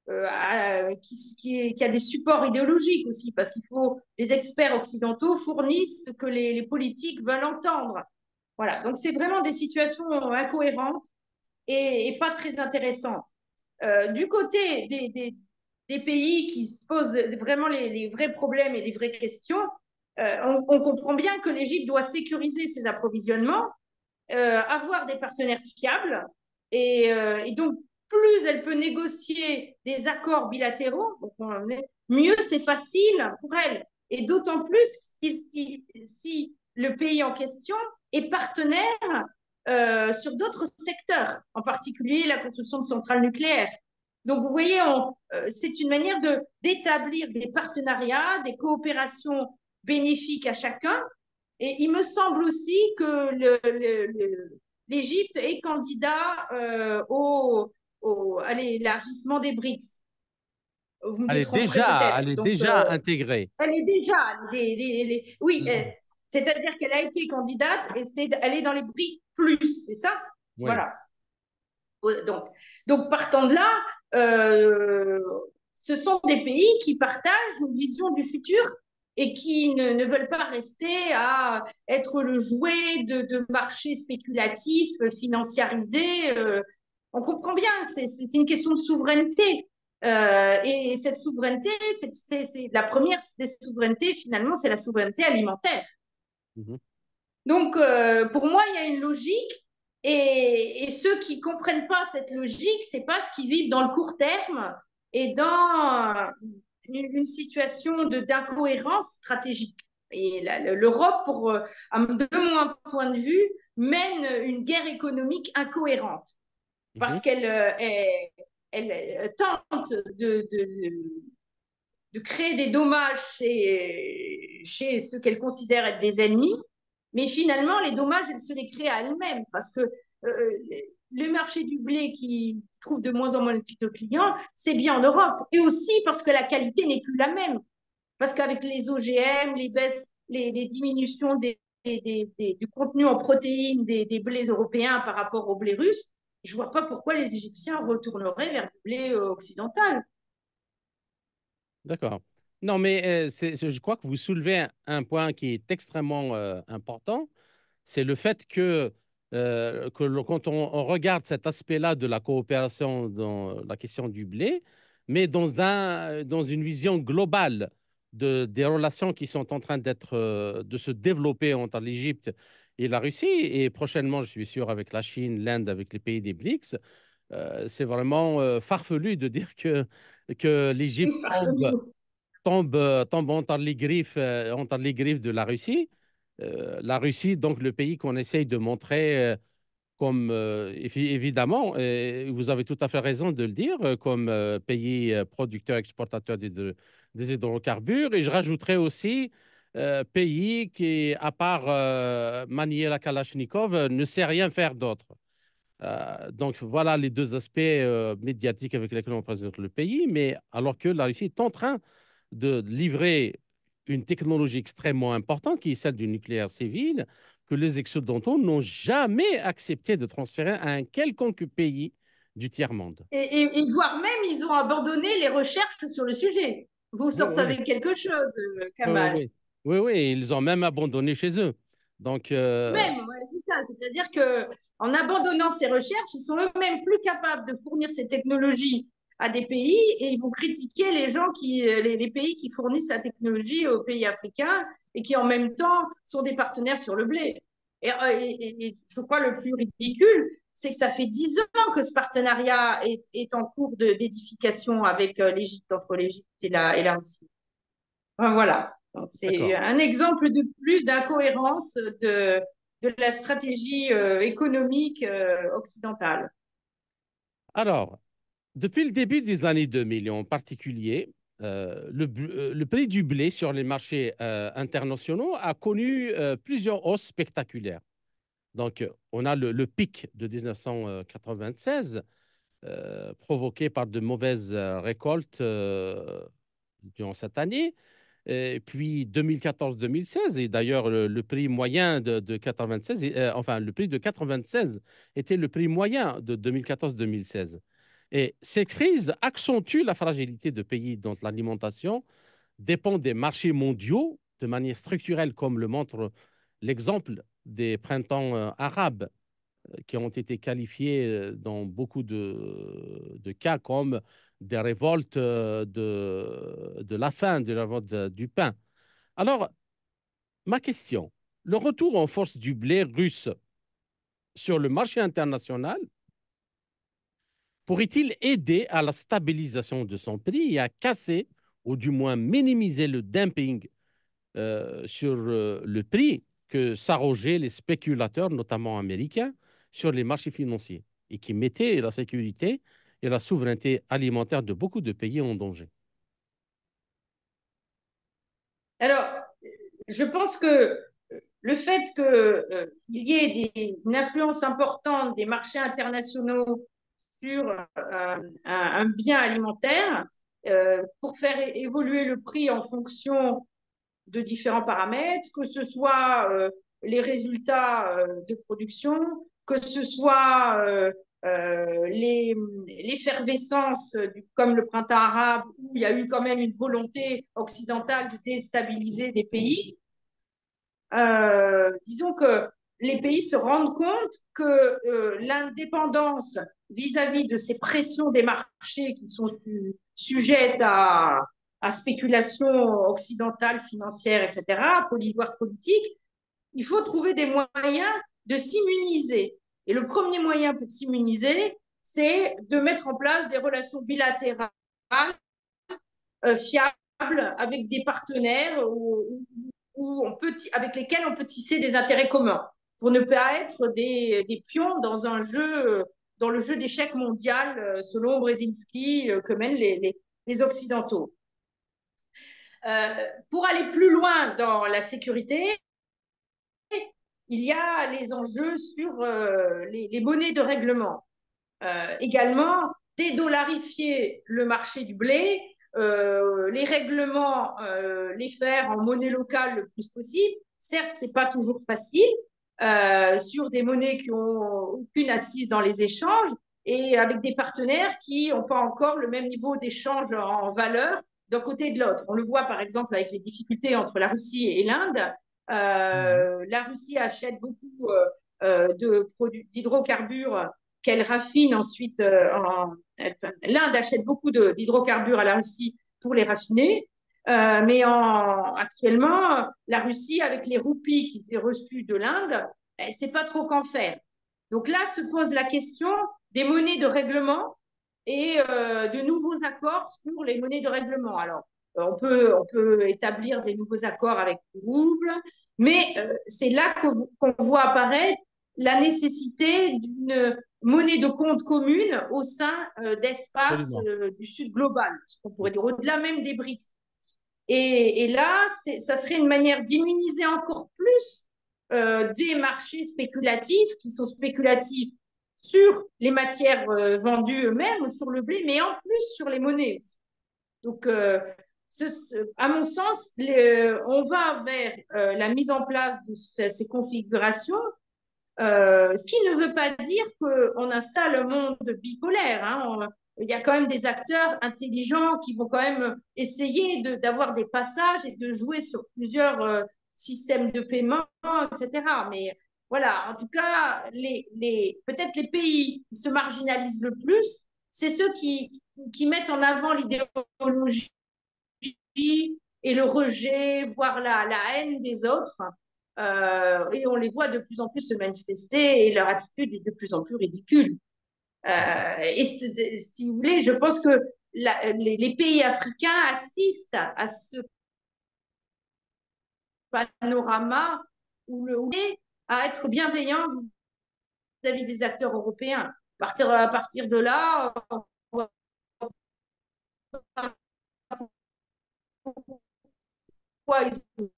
qui a des supports idéologiques aussi, parce qu'il faut, les experts occidentaux fournissent ce que les politiques veulent entendre. Voilà, donc c'est vraiment des situations incohérentes et pas très intéressantes. Du côté des pays qui se posent vraiment les vrais problèmes et les vraies questions, on comprend bien que l'Égypte doit sécuriser ses approvisionnements, avoir des partenaires fiables, et donc plus elle peut négocier des accords bilatéraux, mieux c'est facile pour elle. Et d'autant plus si le pays en question est partenaire sur d'autres secteurs, en particulier la construction de centrales nucléaires. Donc, vous voyez, c'est une manière d'établir des partenariats, des coopérations bénéfiques à chacun. Et il me semble aussi que l'Égypte est candidat à l'élargissement des BRICS. Vous me détromperez peut-être. Elle est Donc, déjà intégrée. elle est déjà, oui, c'est-à-dire qu'elle a été candidate et elle est dans les BRICS plus, c'est ça? Oui. Voilà. Donc, partant de là, ce sont des pays qui partagent une vision du futur et qui ne veulent pas rester à être le jouet de marchés spéculatifs, financiarisés. On comprend bien, c'est une question de souveraineté. Et cette souveraineté, c'est la première des souverainetés, finalement, c'est la souveraineté alimentaire. Mhm. Donc, pour moi, il y a une logique, et ceux qui ne comprennent pas cette logique, c'est parce qu'ils vivent dans le court terme et dans une situation d'incohérence stratégique. Et l'Europe, de mon point de vue, mène une guerre économique incohérente Mhm. parce elle tente de créer des dommages chez ceux qu'elle considère être des ennemis, Mais finalement, les dommages, elle se les crée à elle-même parce que le marché du blé qui trouve de moins en moins de clients, c'est bien en Europe. Et aussi parce que la qualité n'est plus la même. Parce qu'avec les OGM, les baisses, les diminutions du contenu en protéines des blés européens par rapport au blé russe, je ne vois pas pourquoi les Égyptiens retourneraient vers le blé occidental. D'accord. Non, mais je crois que vous soulevez un point qui est extrêmement important, c'est le fait quand on regarde cet aspect-là de la coopération dans la question du blé, mais dans une vision globale des relations qui sont en train de se développer entre l'Égypte et la Russie, et prochainement, je suis sûr, avec la Chine, l'Inde, avec les pays des BRICS, c'est vraiment farfelu de dire que l'Égypte tombe entre les griffes de la Russie. La Russie, donc le pays qu'on essaye de montrer comme, évidemment, et vous avez tout à fait raison de le dire, comme pays producteur, exportateur des hydrocarbures. Et je rajouterais aussi pays qui, à part manier la Kalachnikov, ne sait rien faire d'autre. Donc voilà les deux aspects médiatiques avec lesquels on présente le pays, mais alors que la Russie est en train de livrer une technologie extrêmement importante qui est celle du nucléaire civil, que les Occidentaux n'ont jamais accepté de transférer à un quelconque pays du tiers-monde. Voire même, ils ont abandonné les recherches sur le sujet. Vous Oui, en oui, savez quelque chose, oui, oui, Kamal. oui, oui, oui, ils ont même abandonné chez eux. Donc, Même, ouais, c'est ça. C'est-à-dire que en abandonnant ces recherches, ils sont eux-mêmes plus capables de fournir ces technologies à des pays et ils vont critiquer les gens les pays qui fournissent cette technologie aux pays africains et qui en même temps sont des partenaires sur le blé. Et je crois le plus ridicule, c'est que ça fait 10 ans que ce partenariat est en cours d'édification avec l'Égypte, entre l'Égypte et la Russie. Enfin, voilà. Donc, c'est d'accord. un exemple de plus d'incohérence de la stratégie économique occidentale. Alors, depuis le début des années 2000 en particulier, le prix du blé sur les marchés internationaux a connu plusieurs hausses spectaculaires. Donc, on a le pic de 1996 provoqué par de mauvaises récoltes durant cette année. Et puis 2014-2016, et d'ailleurs le prix moyen de 96, enfin le prix de 96 était le prix moyen de 2014-2016. Et ces crises accentuent la fragilité de pays dont l'alimentation dépend des marchés mondiaux de manière structurelle, comme le montre l'exemple des printemps arabes qui ont été qualifiés dans beaucoup de cas comme des révoltes de la faim, de la révolte du pain. Alors, ma question, le retour en force du blé russe sur le marché international pourrait-il aider à la stabilisation de son prix et à casser, ou du moins minimiser le dumping sur le prix que s'arrogeaient les spéculateurs, notamment américains, sur les marchés financiers et qui mettaient la sécurité et la souveraineté alimentaire de beaucoup de pays en danger? Alors, je pense que le fait qu'il y ait une influence importante des marchés internationaux sur un bien alimentaire pour faire évoluer le prix en fonction de différents paramètres, que ce soit les résultats de production, que ce soit l'effervescence comme le printemps arabe, où il y a eu quand même une volonté occidentale de déstabiliser des pays. Disons que les pays se rendent compte que l'indépendance vis-à-vis de ces pressions des marchés qui sont sujettes à spéculation occidentale, financière, etc., voire politique, il faut trouver des moyens de s'immuniser. Et le premier moyen pour s'immuniser, c'est de mettre en place des relations bilatérales fiables avec des partenaires avec lesquels on peut tisser des intérêts communs pour ne pas être des pions dans le jeu d'échecs mondial, selon Brzezinski, que mènent les Occidentaux. Pour aller plus loin dans la sécurité, il y a les enjeux sur les monnaies de règlement. Également, dédollarifier le marché du blé, les règlements, les faire en monnaie locale le plus possible. Certes, c'est pas toujours facile sur des monnaies qui ont aucune assise dans les échanges et avec des partenaires qui n'ont pas encore le même niveau d'échange en valeur d'un côté et de l'autre. On le voit par exemple avec les difficultés entre la Russie et l'Inde. Mhm. La Russie achète beaucoup de produits d'hydrocarbures qu'elle raffine ensuite. L'Inde achète beaucoup d'hydrocarbures à la Russie pour les raffiner. Actuellement, la Russie, avec les roupies qui étaient reçues de l'Inde, elle ne sait pas trop qu'en faire. Donc là se pose la question des monnaies de règlement et de nouveaux accords sur les monnaies de règlement. Alors, on peut établir des nouveaux accords avec le rouble, mais c'est là qu'on voit apparaître la nécessité d'une monnaie de compte commune au sein d'espace Absolument. du Sud global, on pourrait dire au-delà même des BRICS. Et là, ça serait une manière d'immuniser encore plus des marchés spéculatifs qui sont spéculatifs sur les matières vendues eux-mêmes, sur le blé, mais en plus sur les monnaies aussi. Donc, à mon sens, on va vers la mise en place de ces configurations, ce qui ne veut pas dire qu'on installe un monde bipolaire. Hein. Il y a quand même des acteurs intelligents qui vont quand même essayer d'avoir des passages et de jouer sur plusieurs systèmes de paiement, etc. Mais voilà, en tout cas, peut-être les pays qui se marginalisent le plus, c'est ceux qui mettent en avant l'idéologie et le rejet, voire la haine des autres. Et on les voit de plus en plus se manifester et leur attitude est de plus en plus ridicule. Si vous voulez, je pense que les pays africains assistent à ce panorama où le à être bienveillant vis-à-vis des acteurs européens. À partir de là, on va pourquoi ils ont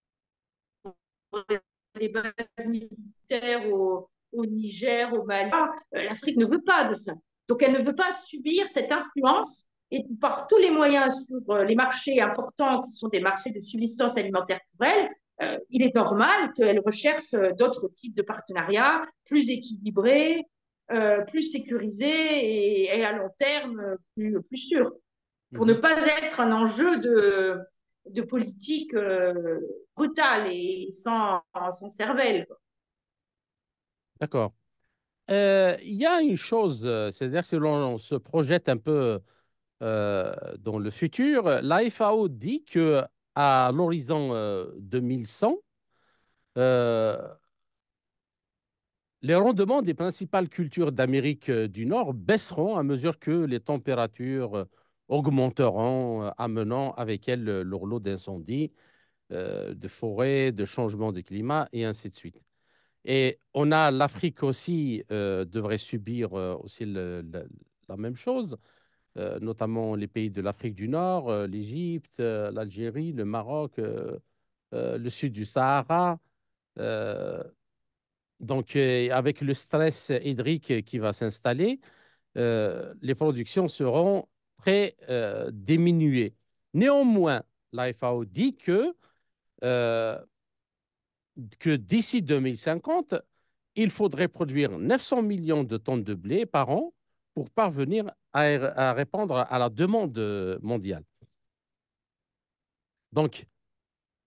des bases militaires au Niger, au Mali. L'Afrique ne veut pas de ça. Donc, elle ne veut pas subir cette influence et par tous les moyens sur les marchés importants qui sont des marchés de subsistance alimentaire pour elle, il est normal qu'elle recherche d'autres types de partenariats plus équilibrés, plus sécurisés et à long terme plus sûrs, pour ne Mhm. pas être un enjeu de politique brutale et sans cervelle. D'accord. Il y a une chose, c'est-à-dire si l'on se projette un peu dans le futur, la FAO dit que à l'horizon 2100, euh, les rendements des principales cultures d'Amérique du Nord baisseront à mesure que les températures augmenteront, amenant avec elles leur lot d'incendies, de forêts, de changements de climat et ainsi de suite. Et on a l'Afrique aussi devrait subir aussi la même chose, notamment les pays de l'Afrique du Nord, l'Égypte, l'Algérie, le Maroc, le sud du Sahara. Euh, avec le stress hydrique qui va s'installer, les productions seront très diminuées. Néanmoins, la FAO dit euh, que d'ici 2050, il faudrait produire 900 millions de tonnes de blé par an pour parvenir à répondre à la demande mondiale. Donc,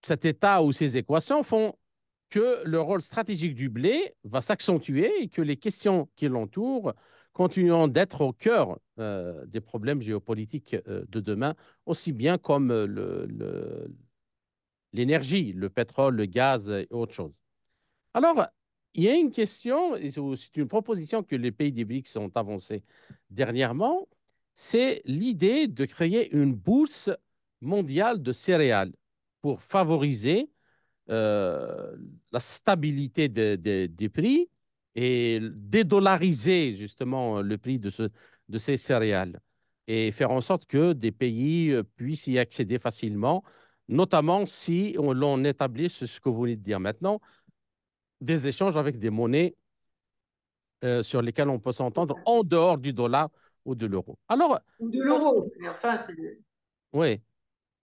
cet état ou ces équations font que le rôle stratégique du blé va s'accentuer et que les questions qui l'entourent continueront d'être au cœur des problèmes géopolitiques de demain, aussi bien comme l'énergie, le pétrole, le gaz et autre chose. Alors, il y a une question, et c'est une proposition que les pays des BRICS ont avancée dernièrement, c'est l'idée de créer une bourse mondiale de céréales pour favoriser euh, la stabilité des prix et dédollariser justement le prix de ces céréales et faire en sorte que des pays puissent y accéder facilement, notamment si l'on établit ce que vous venez de dire maintenant, des échanges avec des monnaies sur lesquelles on peut s'entendre en dehors du dollar ou de l'euro. Alors, Ou de pensez- l'euro. Mais enfin, c'est oui,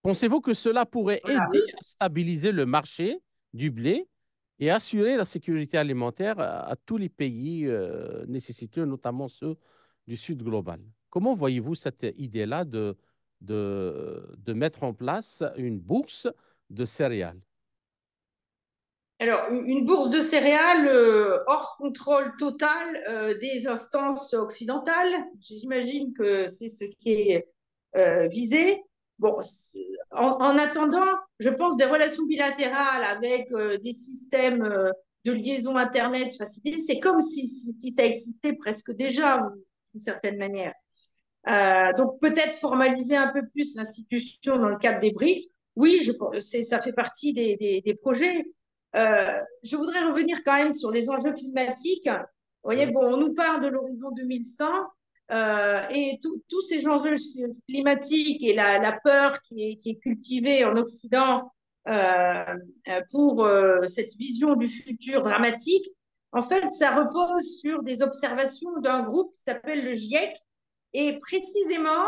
pensez-vous que cela pourrait voilà. aider à stabiliser le marché du blé et assurer la sécurité alimentaire à tous les pays nécessiteux, notamment ceux du Sud global? Comment voyez-vous cette idée-là de mettre en place une bourse de céréales? Alors, une bourse de céréales hors contrôle total des instances occidentales, j'imagine que c'est ce qui est visé. Bon, en attendant, je pense des relations bilatérales avec des systèmes de liaison Internet facilités, c'est comme si ça existait presque déjà, d'une certaine manière. Donc, peut-être formaliser un peu plus l'institution dans le cadre des BRICS. Oui, ça fait partie des projets. Je voudrais revenir quand même sur les enjeux climatiques. Vous voyez, Oui. bon, on nous parle de l'horizon 2100 et tous ces enjeux climatiques et la peur qui est cultivée en Occident pour cette vision du futur dramatique, en fait, ça repose sur des observations d'un groupe qui s'appelle le GIEC. Et précisément,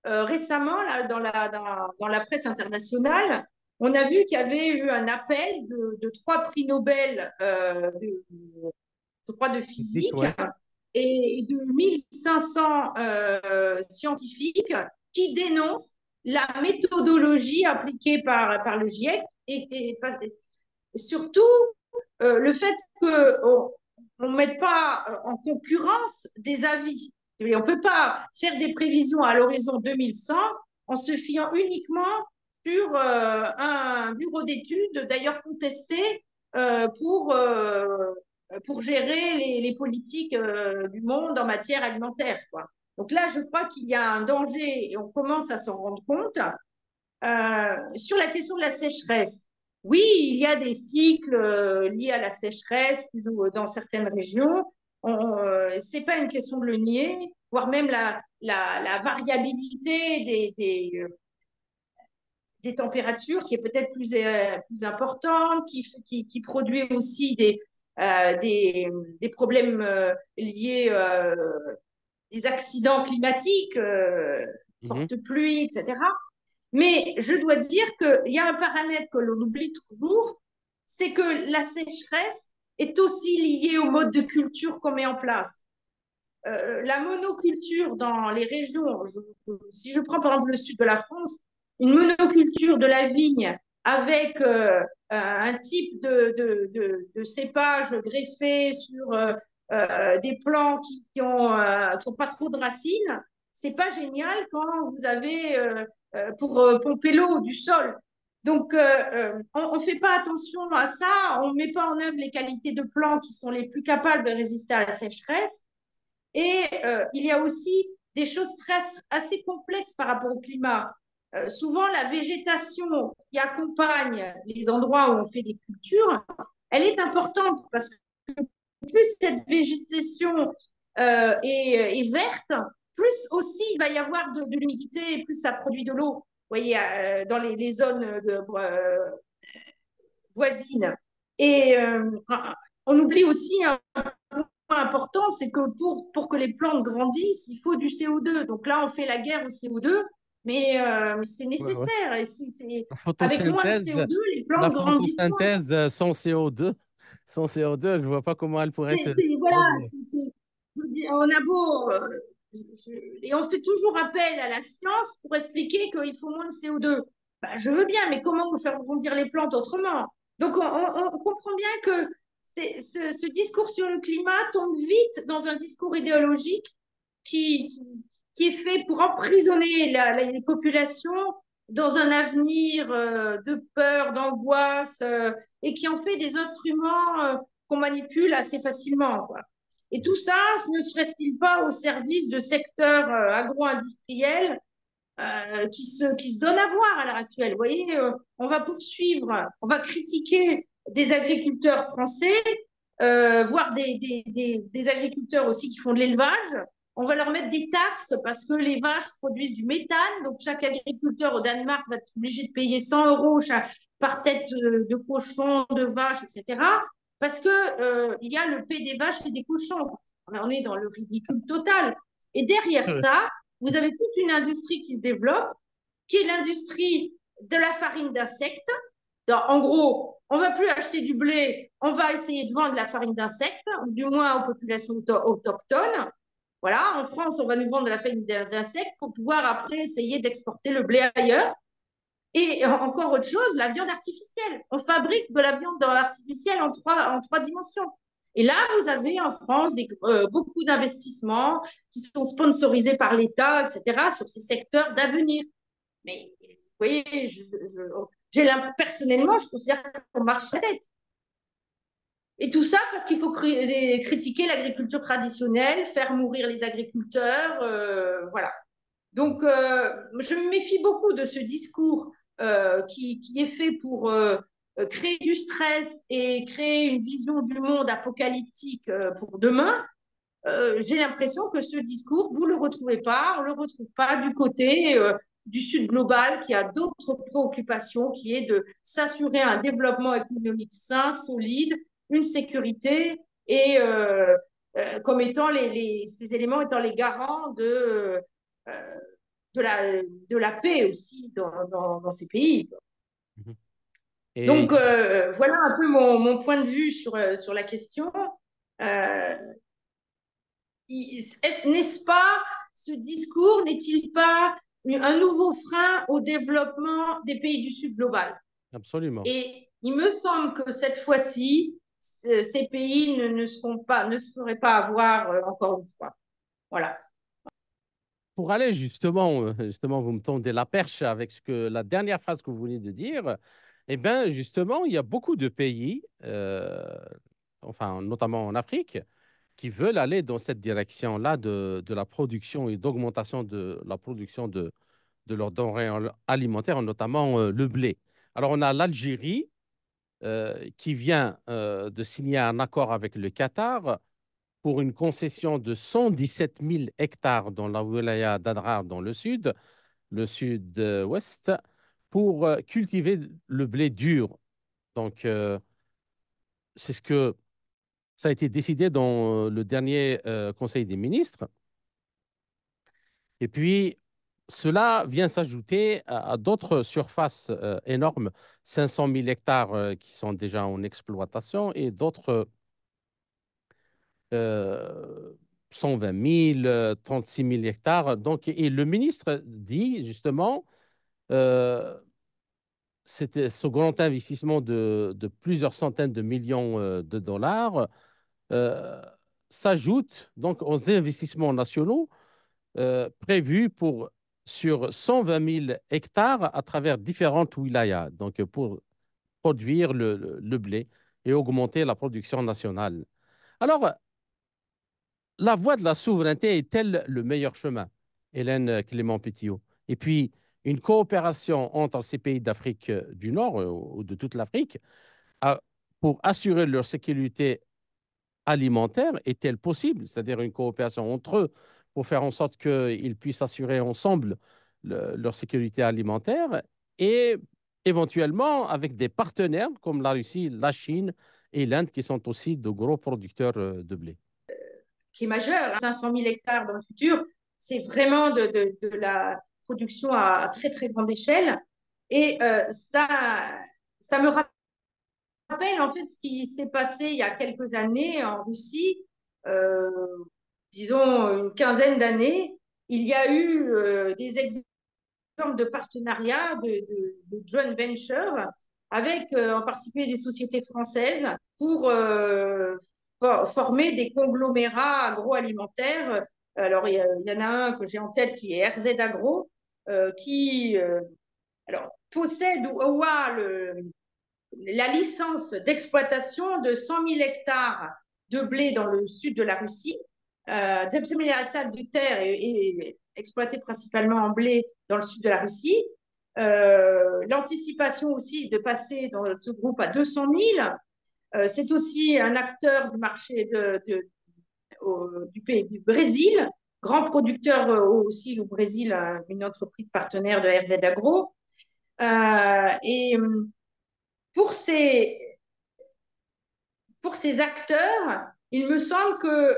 récemment, là, dans la presse internationale, on a vu qu'il y avait eu un appel de 3 prix Nobel, je crois, de Physique, physique ouais. et de 1500 scientifiques qui dénoncent la méthodologie appliquée par le GIEC et surtout le fait qu'on ne mette pas en concurrence des avis. On ne peut pas faire des prévisions à l'horizon 2100 en se fiant uniquement sur un bureau d'études, d'ailleurs contesté euh, pour, euh, pour gérer les politiques du monde en matière alimentaire, quoi. Donc là, je crois qu'il y a un danger et on commence à s'en rendre compte. Sur la question de la sécheresse, oui, il y a des cycles liés à la sécheresse dans certaines régions. C'est pas une question de le nier, voire même la variabilité des températures qui est peut-être plus importante, qui produit aussi des problèmes liés des accidents climatiques, Mhm. fortes pluies, etc. Mais je dois dire qu'il y a un paramètre que l'on oublie toujours, c'est que la sécheresse est aussi liée au mode de culture qu'on met en place. La monoculture dans les régions, si je prends par exemple le sud de la France, une monoculture de la vigne avec un type de cépage greffé sur des plants qui ont pas trop de racines, c'est pas génial quand vous avez pour pomper l'eau du sol. Donc, on ne fait pas attention à ça, on ne met pas en œuvre les qualités de plants qui sont les plus capables de résister à la sécheresse. Et il y a aussi des choses assez complexes par rapport au climat. Souvent, la végétation qui accompagne les endroits où on fait des cultures, elle est importante parce que plus cette végétation est verte, plus aussi il va y avoir de l'humidité, plus ça produit de l'eau. Vous voyez, dans les zones voisines. Et on oublie aussi un important, c'est que pour que les plantes grandissent, il faut du CO2. Donc là, on fait la guerre au CO2, mais c'est Ouais, ouais. nécessaire. La Avec moins de photosynthèse, CO2, les la plantes grandissent moins. photosynthèse sans CO2, je ne vois pas comment elle pourrait se Voilà, produire. on a beau. Et on fait toujours appel à la science pour expliquer qu'il faut moins de CO2. Ben, je veux bien, mais comment faire grandir les plantes autrement? Donc, on comprend bien que ce discours sur le climat tombe vite dans un discours idéologique qui, qui, qui est fait pour emprisonner les populations dans un avenir de peur, d'angoisse, et qui en fait des instruments qu'on manipule assez facilement, quoi. Et tout ça ne serait-il pas au service de secteurs agro-industriels qui se donnent à voir à l'heure actuelle? Vous voyez, on va poursuivre, on va critiquer des agriculteurs français, voire des agriculteurs aussi qui font de l'élevage. On va leur mettre des taxes parce que les vaches produisent du méthane. Donc, chaque agriculteur au Danemark va être obligé de payer 100 € par tête de cochon, de vache, etc. parce que il y a le P des vaches et des cochons. On est dans le ridicule total. Et derrière ça, vous avez toute une industrie qui se développe, qui est l'industrie de la farine d'insectes. En gros, on ne va plus acheter du blé, on va essayer de vendre la farine d'insectes, ou du moins aux populations autochtones. Voilà, en France, on va nous vendre de la farine d'insectes pour pouvoir après essayer d'exporter le blé ailleurs. Et encore autre chose, la viande artificielle. On fabrique de la viande artificielle en trois dimensions. Et là, vous avez en France beaucoup d'investissements qui sont sponsorisés par l'État, etc., sur ces secteurs d'avenir. Mais vous voyez, personnellement, je considère qu'on marche la tête. Et tout ça parce qu'il faut critiquer l'agriculture traditionnelle, faire mourir les agriculteurs, voilà. Donc, je me méfie beaucoup de ce discours qui est fait pour créer du stress et créer une vision du monde apocalyptique pour demain. J'ai l'impression que ce discours, vous ne le retrouvez pas, on ne le retrouve pas du côté du Sud global qui a d'autres préoccupations, qui est de s'assurer un développement économique sain, solide, une sécurité et comme étant ces éléments étant les garants euh, de la paix aussi dans ces pays. Et Donc, voilà un peu mon point de vue sur la question. Euh, N'est-ce pas, ce discours n'est-il pas un nouveau frein au développement des pays du Sud global? absolument. Et il me semble que cette fois-ci, ces pays ne se feraient pas avoir encore une fois. Voilà. Pour aller justement, justement, vous me tendez la perche avec la dernière phrase que vous venez de dire. Eh bien, justement, il y a beaucoup de pays, enfin, notamment en Afrique, qui veulent aller dans cette direction-là de la production et d'augmentation de la production de leurs denrées alimentaires, notamment le blé. Alors, on a l'Algérie qui vient de signer un accord avec le Qatar pour une concession de 117 000 hectares dans la wilaya d'Adrar, dans le sud-ouest, pour cultiver le blé dur. Donc, c'est ce que ça a été décidé dans le dernier Conseil des ministres. Et puis, cela vient s'ajouter à d'autres surfaces énormes, 500 000 hectares qui sont déjà en exploitation et d'autres 120 000, 36 000 hectares. Donc, et le ministre dit justement, euh, c'était ce grand investissement de plusieurs centaines de millions de dollars euh, s'ajoute donc aux investissements nationaux prévus sur 120 000 hectares à travers différentes wilayas, donc pour produire le blé et augmenter la production nationale. Alors, la voie de la souveraineté est-elle le meilleur chemin, Hélène Clément-Pétillot? Et puis, une coopération entre ces pays d'Afrique du Nord ou de toute l'Afrique pour assurer leur sécurité alimentaire est-elle possible? C'est-à-dire une coopération entre eux pour faire en sorte qu'ils puissent assurer ensemble leur sécurité alimentaire et éventuellement avec des partenaires comme la Russie, la Chine et l'Inde qui sont aussi de gros producteurs de blé. Qui est majeur, 500 000 hectares dans le futur, c'est vraiment de la production à très très grande échelle. Et ça me rappelle en fait ce qui s'est passé il y a quelques années en Russie, euh, disons une quinzaine d'années. Il y a eu des exemples de partenariat, de joint venture avec en particulier des sociétés françaises pour former des conglomérats agroalimentaires. Alors, il y en a un que j'ai en tête qui est RZ Agro, qui alors, possède ou a la licence d'exploitation de 100 000 hectares de blé dans le sud de la Russie. 100 000 hectares de terre est exploité principalement en blé dans le sud de la Russie. L'anticipation aussi de passer dans ce groupe à 200 000. C'est aussi un acteur du marché du pays du Brésil, grand producteur aussi au Brésil, une entreprise partenaire de RZ Agro. Et pour ces pour ces acteurs, il me semble que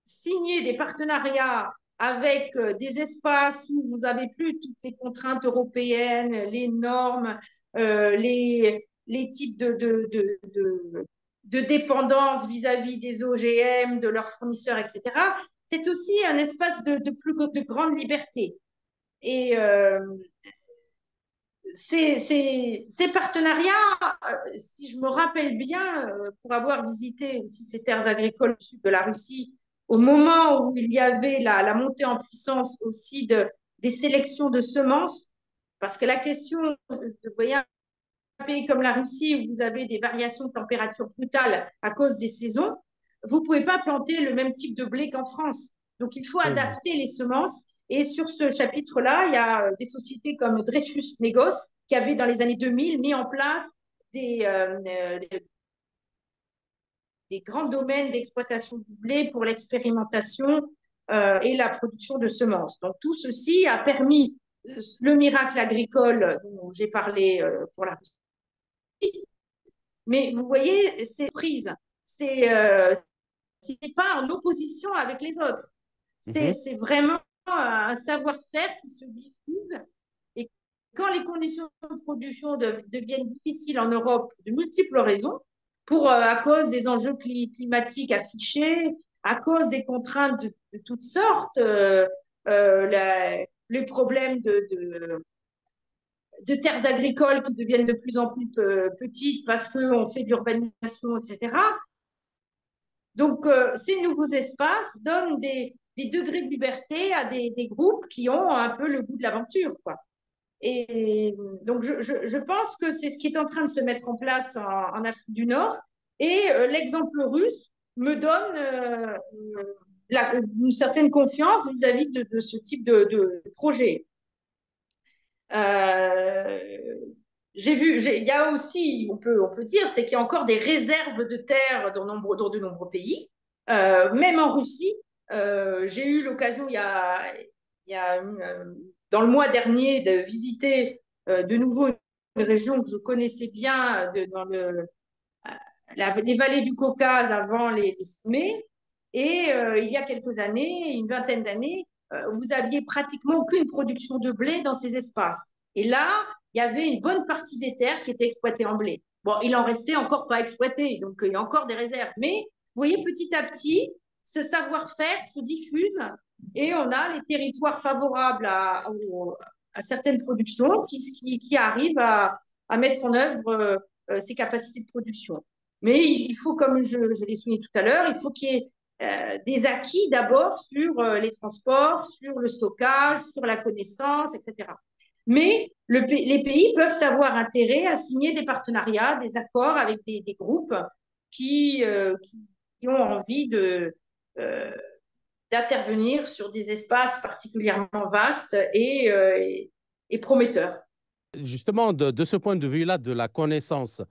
signer des partenariats avec des espaces où vous n'avez plus toutes ces contraintes européennes, les normes, les types de dépendance vis-à-vis des OGM, de leurs fournisseurs, etc., c'est aussi un espace de grande liberté. Et ces partenariats, si je me rappelle bien, pour avoir visité aussi ces terres agricoles du sud de la Russie, au moment où il y avait la montée en puissance aussi des sélections de semences, parce que la question, vous voyez, un pays comme la Russie, où vous avez des variations de température brutales à cause des saisons, vous ne pouvez pas planter le même type de blé qu'en France. Donc, il faut Oui. adapter les semences. Et sur ce chapitre-là, il y a des sociétés comme Dreyfus Négoce qui avaient, dans les années 2000, mis en place des grands domaines d'exploitation du blé pour l'expérimentation et la production de semences. Donc, tout ceci a permis le miracle agricole dont j'ai parlé pour la Russie. Mais vous voyez, c'est prise. C'est pas en opposition avec les autres. Mhm. C'est vraiment un savoir-faire qui se diffuse. Et quand les conditions de production deviennent difficiles en Europe, de multiples raisons, à cause des enjeux climatiques affichés, à cause des contraintes de toutes sortes, les problèmes de terres agricoles qui deviennent de plus en plus petites parce qu'on fait de l'urbanisation, etc. Donc, ces nouveaux espaces donnent des degrés de liberté à des groupes qui ont un peu le goût de l'aventure, quoi. Et donc, je pense que c'est ce qui est en train de se mettre en place en Afrique du Nord. Et l'exemple russe me donne une certaine confiance vis-à-vis de ce type de projet. Euh, il y a aussi, on peut dire, c'est qu'il y a encore des réserves de terre dans de nombreux pays, même en Russie. J'ai eu l'occasion, il y a dans le mois dernier, de visiter de nouveau une région que je connaissais bien dans les vallées du Caucase avant les sommets. Et il y a quelques années, une vingtaine d'années, vous aviez pratiquement aucune production de blé dans ces espaces. Et là, il y avait une bonne partie des terres qui étaient exploitées en blé. Bon, il en restait encore pas exploité, donc il y a encore des réserves. Mais vous voyez, petit à petit, ce savoir-faire se diffuse et on a les territoires favorables à certaines productions qui arrivent à mettre en œuvre ces capacités de production. Mais il faut, comme je l'ai souligné tout à l'heure, il faut qu'il y ait des acquis d'abord sur les transports, sur le stockage, sur la connaissance, etc. Mais les pays peuvent avoir intérêt à signer des partenariats, des accords avec des groupes qui, euh, qui, qui ont envie euh, d'intervenir sur des espaces particulièrement vastes et prometteurs. Justement, de ce point de vue-là, de la connaissance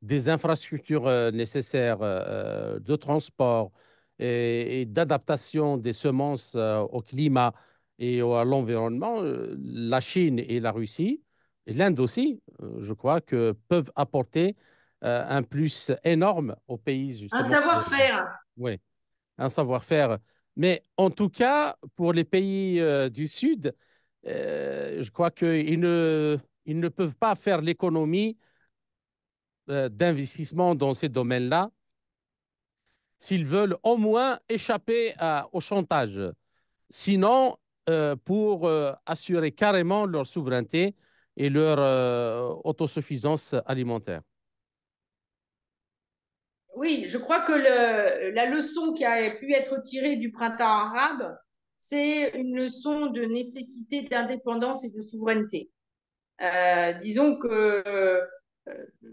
des infrastructures nécessaires de transport et d'adaptation des semences au climat et à l'environnement, la Chine et la Russie, et l'Inde aussi, je crois, que peuvent apporter un plus énorme au pays, Un justement. savoir-faire. Oui, un savoir-faire. Mais en tout cas, pour les pays du Sud, je crois ils ne peuvent pas faire l'économie d'investissement dans ces domaines-là s'ils veulent au moins échapper au chantage. Sinon, pour assurer carrément leur souveraineté et leur autosuffisance alimentaire. Oui, je crois que la leçon qui a pu être tirée du printemps arabe, c'est une leçon de nécessité d'indépendance et de souveraineté. Disons que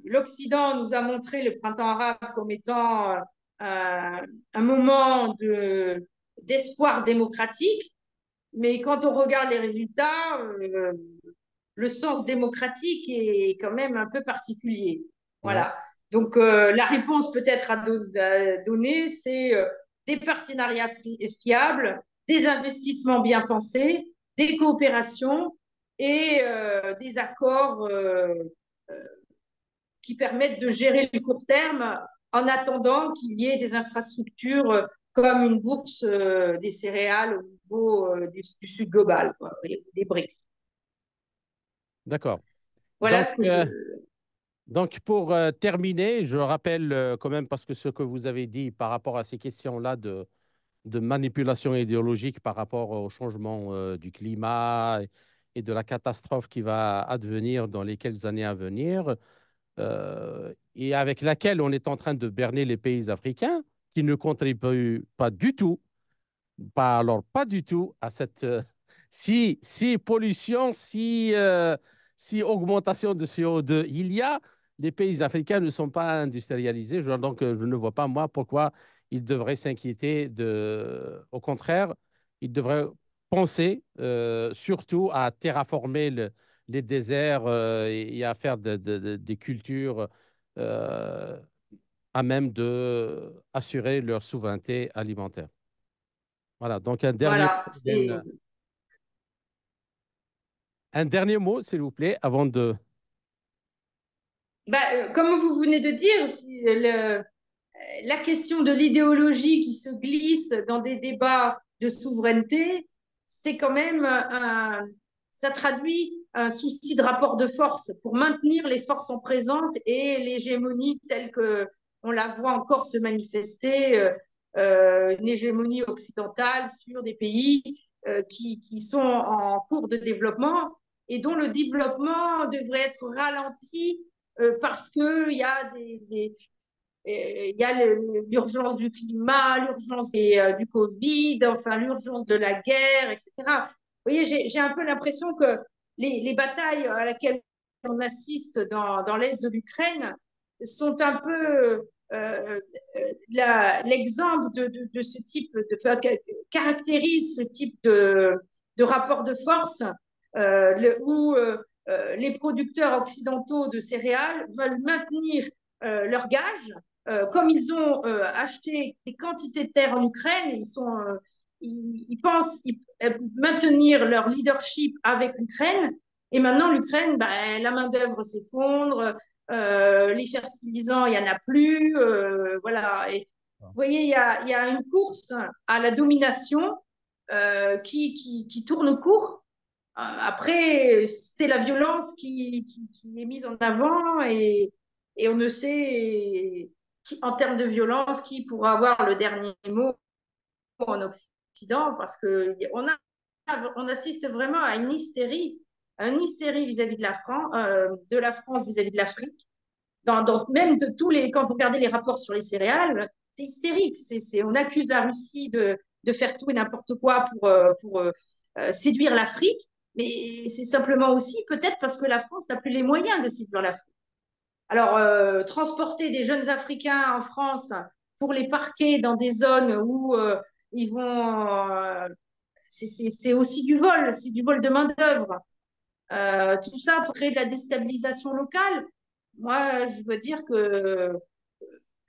l'Occident nous a montré le printemps arabe comme étant un moment d'espoir démocratique, mais quand on regarde les résultats, le sens démocratique est quand même un peu particulier. Ouais. Voilà. Donc, la réponse peut-être à donner, c'est des partenariats fiables, des investissements bien pensés, des coopérations et des accords qui permettent de gérer le court terme en attendant qu'il y ait des infrastructures comme une bourse des céréales au niveau du Sud global, quoi, des BRICS. D'accord. Voilà Donc, ce que je... donc, pour terminer, je rappelle quand même, parce que ce que vous avez dit par rapport à ces questions-là de manipulation idéologique par rapport au changement du climat et de la catastrophe qui va advenir dans les quelques années à venir, et avec laquelle on est en train de berner les pays africains qui ne contribuent pas du tout, pas du tout à cette si pollution, si augmentation de CO2 il y a, les pays africains ne sont pas industrialisés. Donc, je ne vois pas, moi, pourquoi ils devraient s'inquiéter Au contraire, ils devraient penser surtout à terraformer les déserts et à faire des cultures euh, à même d'assurer leur souveraineté alimentaire. Voilà, donc Voilà. un dernier mot, s'il vous plaît, avant de... Bah, comme vous venez de dire, la question de l'idéologie qui se glisse dans des débats de souveraineté, c'est quand même ça traduit un souci de rapport de force pour maintenir les forces en présence et l'hégémonie telle que on la voit encore se manifester, une hégémonie occidentale sur des pays qui sont en cours de développement et dont le développement devrait être ralenti parce qu'il y a il y a l'urgence du climat, l'urgence du Covid, enfin l'urgence de la guerre, etc. Vous voyez, j'ai un peu l'impression que les batailles à laquelle on assiste dans l'est de l'Ukraine sont un peu l'exemple de ce type, enfin, caractérise ce type de rapport de force où les producteurs occidentaux de céréales veulent maintenir leurs gages comme ils ont acheté des quantités de terre en Ukraine, ils pensent maintenir leur leadership avec l'Ukraine. Et maintenant, l'Ukraine, bah, la main-d'œuvre s'effondre, les fertilisants, il n'y en a plus. Voilà. Et, vous voyez, il y a une course à la domination qui tourne court. Après, c'est la violence qui est mise en avant et on ne sait, en termes de violence, qui pourra avoir le dernier mot en Occident parce on assiste vraiment à une hystérie vis-à-vis de la France vis-à-vis de l'Afrique. Même de quand vous regardez les rapports sur les céréales, c'est hystérique. On accuse la Russie de faire tout et n'importe quoi pour séduire l'Afrique, mais c'est simplement aussi peut-être parce que la France n'a plus les moyens de séduire l'Afrique. Alors, transporter des jeunes Africains en France pour les parquer dans des zones où ils vont... c'est aussi du vol, c'est du vol de main-d'œuvre. Tout ça pour créer de la déstabilisation locale. Moi, je dois dire que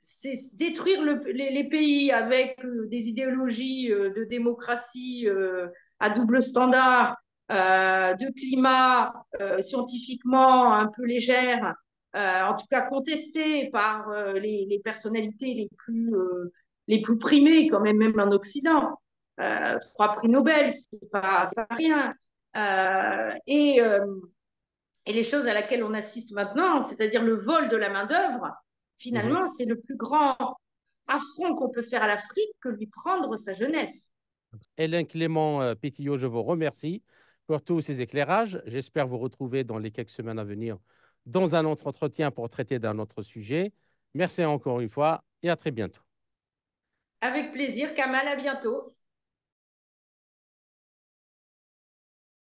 c'est détruire les pays avec des idéologies de démocratie à double standard, de climat scientifiquement un peu légère, en tout cas contestées par les personnalités les plus primées, quand même en Occident. 3 prix Nobel, c'est pas rien. Et les choses à laquelle on assiste maintenant, c'est-à-dire le vol de la main-d'œuvre, Mhm. finalement, c'est le plus grand affront qu'on peut faire à l'Afrique que lui prendre sa jeunesse. Hélène Clément Pétillot, je vous remercie pour tous ces éclairages. J'espère vous retrouver dans les quelques semaines à venir dans un autre entretien pour traiter d'un autre sujet. Merci encore une fois et à très bientôt. Avec plaisir, Kamal, à bientôt.